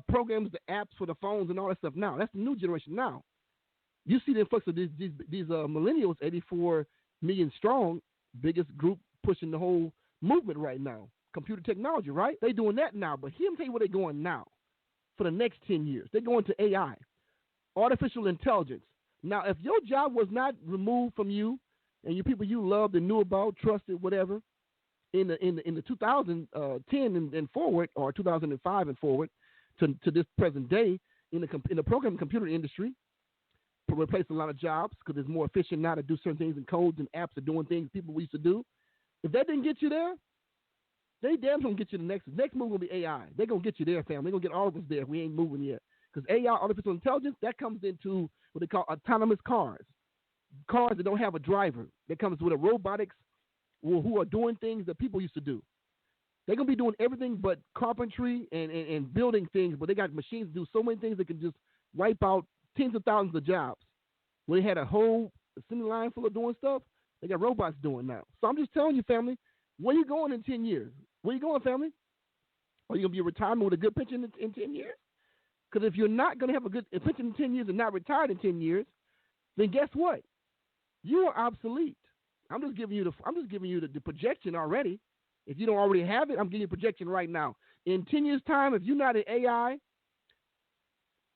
programs, the apps for the phones and all that stuff now. That's the new generation now. You see the influx of these millennials, 84 million strong, biggest group pushing the whole movement right now. Computer technology, right? They're doing that now. But here's tell you where they're going now for the next 10 years. They're going to AI, artificial intelligence. Now, if your job was not removed from you and you people you loved and knew about, trusted, whatever, in the 2010 and forward, or 2005 and forward to this present day, in the programming computer industry, replaced a lot of jobs because it's more efficient now to do certain things, and codes and apps are doing things people we used to do. If that didn't get you there, they damn gonna get you the next move will be AI. They're gonna get you there, fam. They're gonna get all of us there if we ain't moving yet. Because AI, artificial intelligence, that comes into what they call autonomous cars. Cars that don't have a driver. That comes with a robotics who are doing things that people used to do. They're going to be doing everything but carpentry and building things, but they got machines to do so many things that can just wipe out tens of thousands of jobs. When they had a whole assembly line full of doing stuff, they got robots doing now. So I'm just telling you, family, where you going in 10 years? Where you going, family? Are you going to be retirement with a good pension in 10 years? Because if you're not going to have a good pension in 10 years and not retired in 10 years, then guess what? You are obsolete. I'm just giving you the projection already. If you don't already have it, I'm giving you a projection right now. In 10 years' time, if you're not an AI,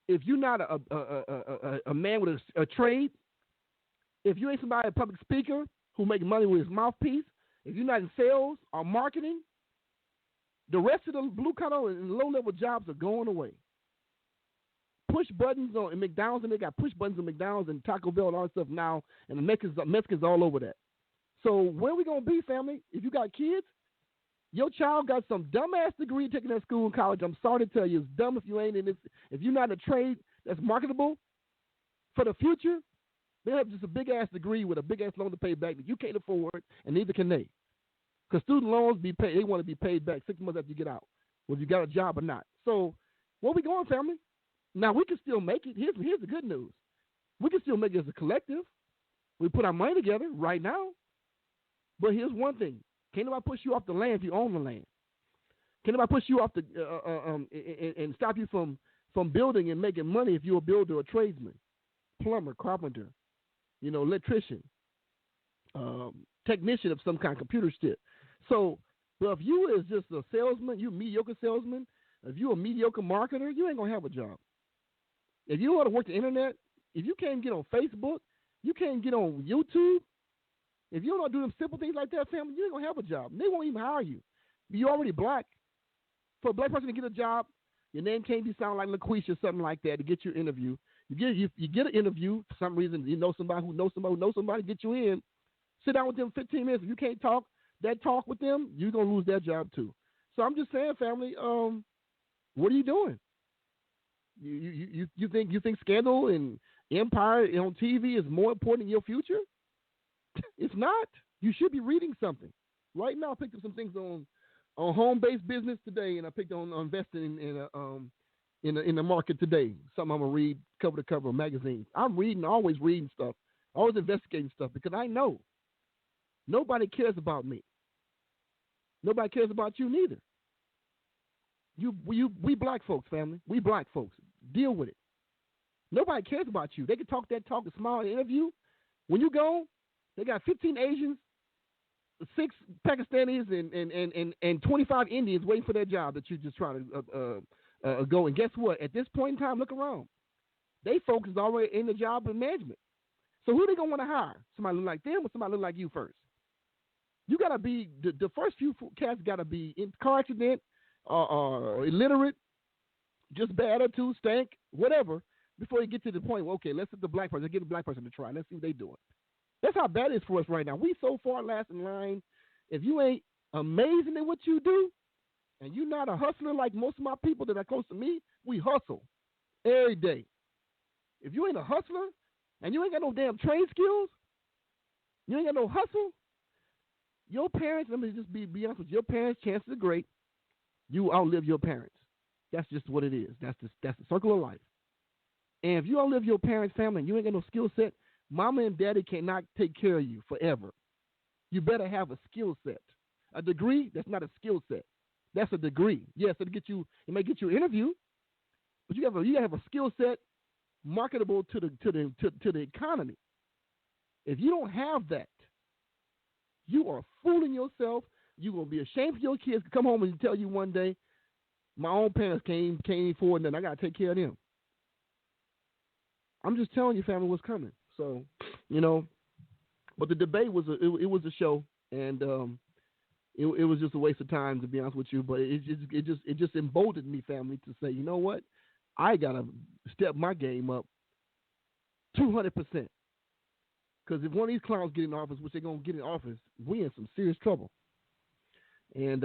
if you're not a man with a trade, if you ain't somebody, a public speaker who makes money with his mouthpiece, if you're not in sales or marketing, the rest of the blue-collar and low-level jobs are going away. Push buttons on McDonald's, and they got push buttons on McDonald's and Taco Bell and all that stuff now, and the Mexicans all over that. So where we going to be, family? If you got kids, your child got some dumbass degree taking at school and college. I'm sorry to tell you, it's dumb if you ain't in this. If you're not in a trade that's marketable for the future, they have just a big-ass degree with a big-ass loan to pay back that you can't afford, and neither can they. Because student loans they want to be paid back 6 months after you get out, whether you got a job or not. So where we going, family? Now, we can still make it. Here's the good news. We can still make it as a collective. We put our money together right now. But here's one thing. Can't nobody push you off the land if you own the land. Can't nobody push you off the and stop you from building and making money if you're a builder or tradesman, plumber, carpenter, electrician, technician of some kind, computer shit. So, but if you is just a salesman, you a mediocre salesman, if you a mediocre marketer, you ain't going to have a job. If you want to work the internet, if you can't get on Facebook, you can't get on YouTube, if you don't do them simple things like that, family, you ain't going to have a job. They won't even hire you. You're already black. For a black person to get a job, your name can't be sound like LaQuisha or something like that to get your interview. You get an interview for some reason. You know somebody who knows somebody, get you in. Sit down with them 15 minutes. If you can't talk with them, you're going to lose that job too. So I'm just saying, family, what are you doing? You think Scandal and Empire on TV is more important in your future? It's not. You should be reading something. Right now, I picked up some things on home-based business today, and I picked on investing in the market today. Something I'm gonna read cover to cover of magazines. I'm always reading stuff, always investigating stuff because I know nobody cares about me. Nobody cares about you neither. We black folks, family. We black folks. Deal with it. Nobody cares about you. They can talk that talk and smile in an interview. When you go, they got 15 Asians, 6 Pakistanis, and 25 Indians waiting for their job that you just try to go. And guess what? At this point in time, look around. They folks is already in the job of management. So who they gonna want to hire? Somebody look like them or somebody look like you first? You gotta be the first few cats gotta be in car accident, illiterate, just bad attitude, stank, whatever, before you get to the point, well, okay, let's get the black person to try. Let's see what they're doing. That's how bad it is for us right now. We so far last in line. If you ain't amazing at what you do, and you're not a hustler like most of my people that are close to me, we hustle every day. If you ain't a hustler, and you ain't got no damn trade skills, you ain't got no hustle, your parents, let me just be honest with you, your parents' chances are great. You outlive your parents. That's just what it is. That's the circle of life. And if you outlive your parents' family and you ain't got no skill set, mama and daddy cannot take care of you forever. You better have a skill set. A degree, that's not a skill set. That's a degree. Yes, it may get you an interview, but you gotta have a skill set marketable to the economy. If you don't have that, you are fooling yourself. You're gonna be ashamed for your kids to come home and tell you one day, my own parents can't afford nothing. I gotta take care of them. I'm just telling you, family, what's coming. So, but the debate was a show, and it was just a waste of time, to be honest with you. But it just emboldened me, family, to say, you know what, I gotta step my game up 200%. Because if one of these clowns get in office, which they're gonna get in office, we in some serious trouble. And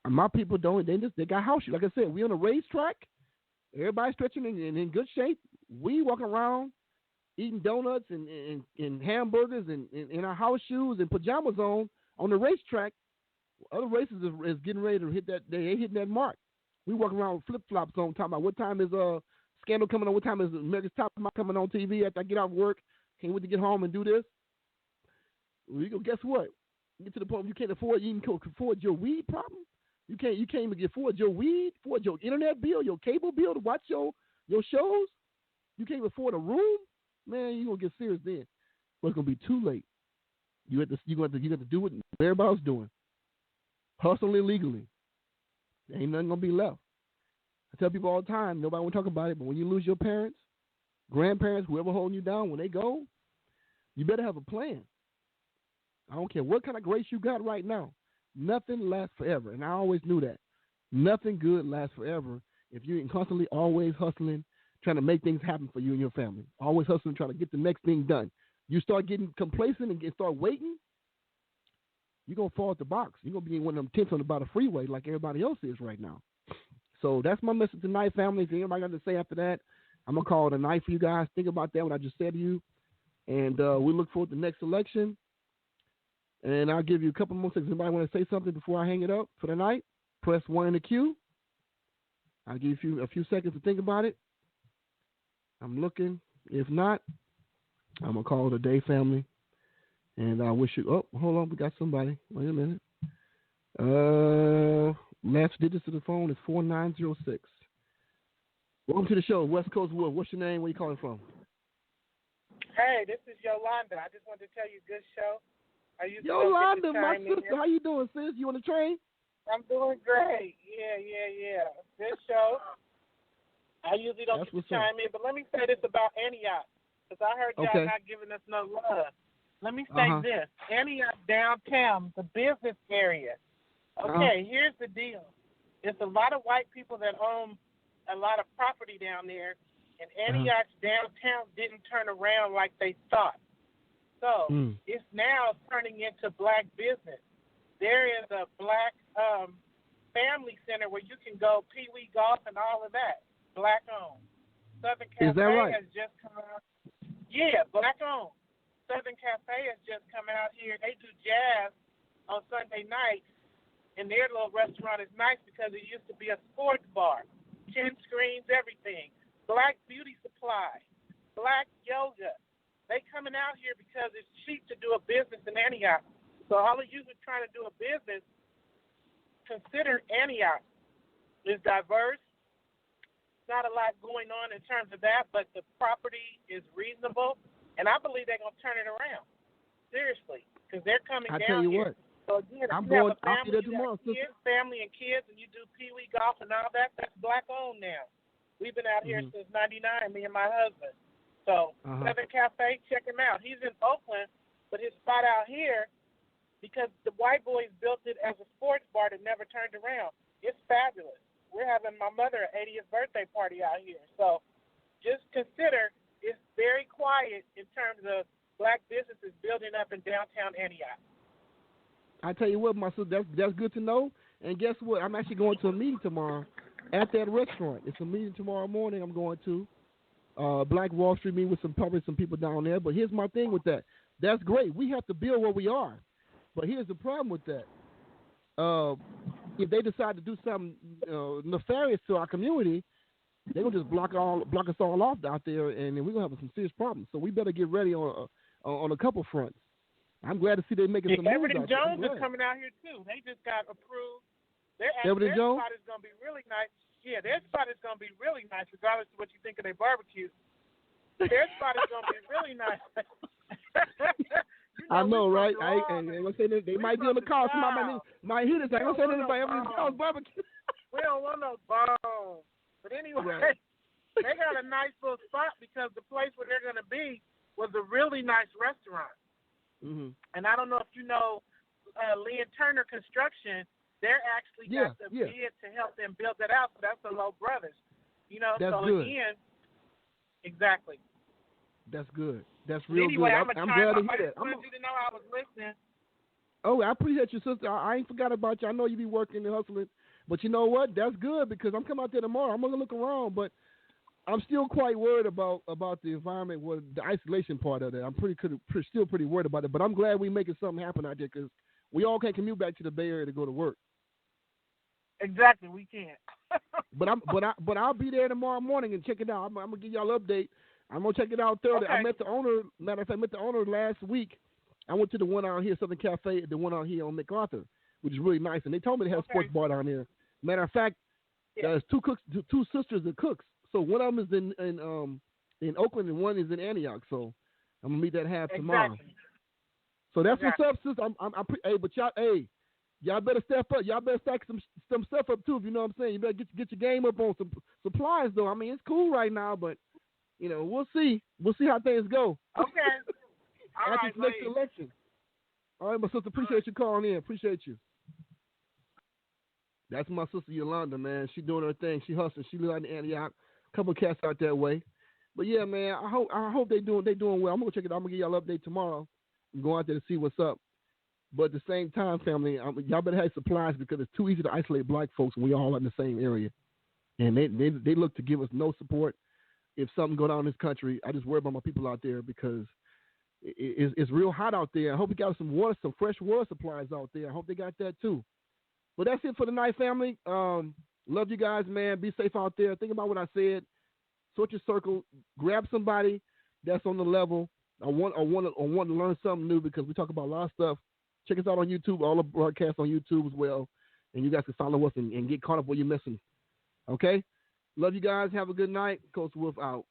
my people they got house shoes. Like I said, we on a racetrack. Everybody's stretching and in good shape. We walking around eating donuts and hamburgers and in our house shoes and pajamas on the racetrack, Other races is getting ready to hit that. They hitting that mark. We walk around with flip flops on, talking about what time is Scandal coming on, what time is America's Top coming on TV after I get off work. Can't wait to get home and do this. We go. Guess what? You get to the point where you can't afford your weed problem. You can't even afford your weed, afford your internet bill, your cable bill to watch your shows. You can't even afford a room. Man, you gonna get serious then. But it's gonna be too late. You have to do what everybody's doing. Hustling illegally. There ain't nothing gonna be left. I tell people all the time, nobody want to talk about it, but when you lose your parents, grandparents, whoever holding you down, when they go, you better have a plan. I don't care what kind of grace you got right now. Nothing lasts forever, and I always knew that. Nothing good lasts forever if you're constantly always hustling, trying to make things happen for you and your family. Always hustling, trying to get the next thing done. You start getting complacent and start waiting, you're going to fall at the box. You're going to be in one of them tents on the bottom freeway like everybody else is right now. So that's my message tonight, family. If anybody got to say after that, I'm going to call it a night for you guys. Think about that, what I just said to you. And we look forward to the next election. And I'll give you a couple more seconds. Anybody want to say something before I hang it up for the night? Press 1 in the queue. I'll give you a few seconds to think about it. I'm looking. If not, I'm going to call it a day, family. And I wish you... Oh, hold on. We got somebody. Wait a minute. Last digits to the phone is 4906. Welcome to the show, West Coast Wood. What's your name? Where you calling from? Hey, this is Yolanda. I just wanted to tell you, good show. Yolanda, my sister. How you doing, sis? You on the train? I'm doing great. Yeah. Good show. I usually don't get to chime in, but let me say this about Antioch, because I heard y'all not giving us no love. Let me say this. Antioch downtown, the business area. Okay, here's the deal. It's a lot of white people that own a lot of property down there, and Antioch's downtown didn't turn around like they thought. So it's now turning into black business. There is a black family center where you can go pee-wee golf and all of that. Black owned. Southern Cafe has just come out. Yeah, black owned. Southern Cafe has just come out here. They do jazz on Sunday nights, and their little restaurant is nice because it used to be a sports bar. 10 screens, everything. Black beauty supply. Black yoga. They coming out here because it's cheap to do a business in Antioch. So all of you who are trying to do a business, consider Antioch. It's diverse. Not a lot going on in terms of that, but the property is reasonable, and I believe they're going to turn it around. Seriously, because they're coming down here. I tell you what. So again, if you have a family, family and kids, and you do pee-wee golf and all that, that's black-owned now. We've been out here since 99, me and my husband. So Southern Cafe, check him out. He's in Oakland, but his spot out here, because the white boys built it as a sports bar that never turned around. It's fabulous. We're having my mother 80th birthday party out here. So just consider it's very quiet in terms of black businesses building up in downtown Antioch. I tell you what, my sister, that's good to know. And guess what? I'm actually going to a meeting tomorrow at that restaurant. It's a meeting tomorrow morning I'm going to. Black Wall Street meeting with some people down there. But here's my thing with that. That's great. We have to build where we are. But here's the problem with that. If they decide to do something nefarious to our community, they're going to just block us all off out there, and then we're going to have some serious problems. So we better get ready on a couple fronts. I'm glad to see they're making some moves. Everett Jones is coming out here, too. They just got approved. Their spot is going to be really nice. Yeah, their spot is going to be really nice, regardless of what you think of their barbecue. Their spot is going to be really nice. I know, right? They might be on the call. Somebody might hit us. I ain't going to say nothing about Everett Jones barbecue. We don't want no bombs. But anyway, they got a nice little spot because the place where they're going to be was a really nice restaurant. Mm-hmm. And I don't know if you know Lynn Turner Construction. They're actually got the bid to help them build that out. So that's the Lowe Brothers. You know, that's so good. Again, exactly. That's good. That's real anyway, good. I'm glad to hear that. I wanted you to know I was listening. Oh, I appreciate you, sister. I ain't forgot about you. I know you be working and hustling. But you know what? That's good because I'm coming out there tomorrow. I'm going to look around, but I'm still quite worried about the environment, the isolation part of it. I'm still pretty worried about it. But I'm glad we're making something happen out there because we all can't commute back to the Bay Area to go to work. Exactly, we can't. but I'll be there tomorrow morning and check it out. I'm gonna give y'all an update. I'm gonna check it out thoroughly. Okay. I met the owner. Matter of fact, I met the owner last week. I went to the one out here, Southern Cafe, the one out here on MacArthur, which is really nice. And they told me they have a sports bar down there. Matter of fact, there's two sisters that cooks. So one of them is in Oakland and one is in Antioch. So I'm gonna meet that half tomorrow. So that's what's up, sis. Y'all better step up. Y'all better stack some stuff up too. If you know what I'm saying. You better get your game up on some supplies though. I mean, it's cool right now, but we'll see. We'll see how things go. Okay. After this next election. All right, my sister. Appreciate you calling in. Appreciate you. That's my sister Yolanda, man. She doing her thing. She hustling. She live out in Antioch. A couple of cats out that way. But yeah, man. I hope they doing well. I'm gonna check it out. I'm gonna give y'all an update tomorrow. I'm going out there to see what's up. But at the same time, family, y'all better have supplies because it's too easy to isolate black folks when we all in the same area. And they look to give us no support if something go down in this country. I just worry about my people out there because it's real hot out there. I hope we got some fresh water supplies out there. I hope they got that too. But that's it for tonight, family. Love you guys, man. Be safe out there. Think about what I said. Sort your circle. Grab somebody that's on the level. I want to learn something new because we talk about a lot of stuff. Check us out on YouTube, all the broadcasts on YouTube as well. And you guys can follow us and get caught up what you're missing. Okay? Love you guys. Have a good night. Coach Wolf out.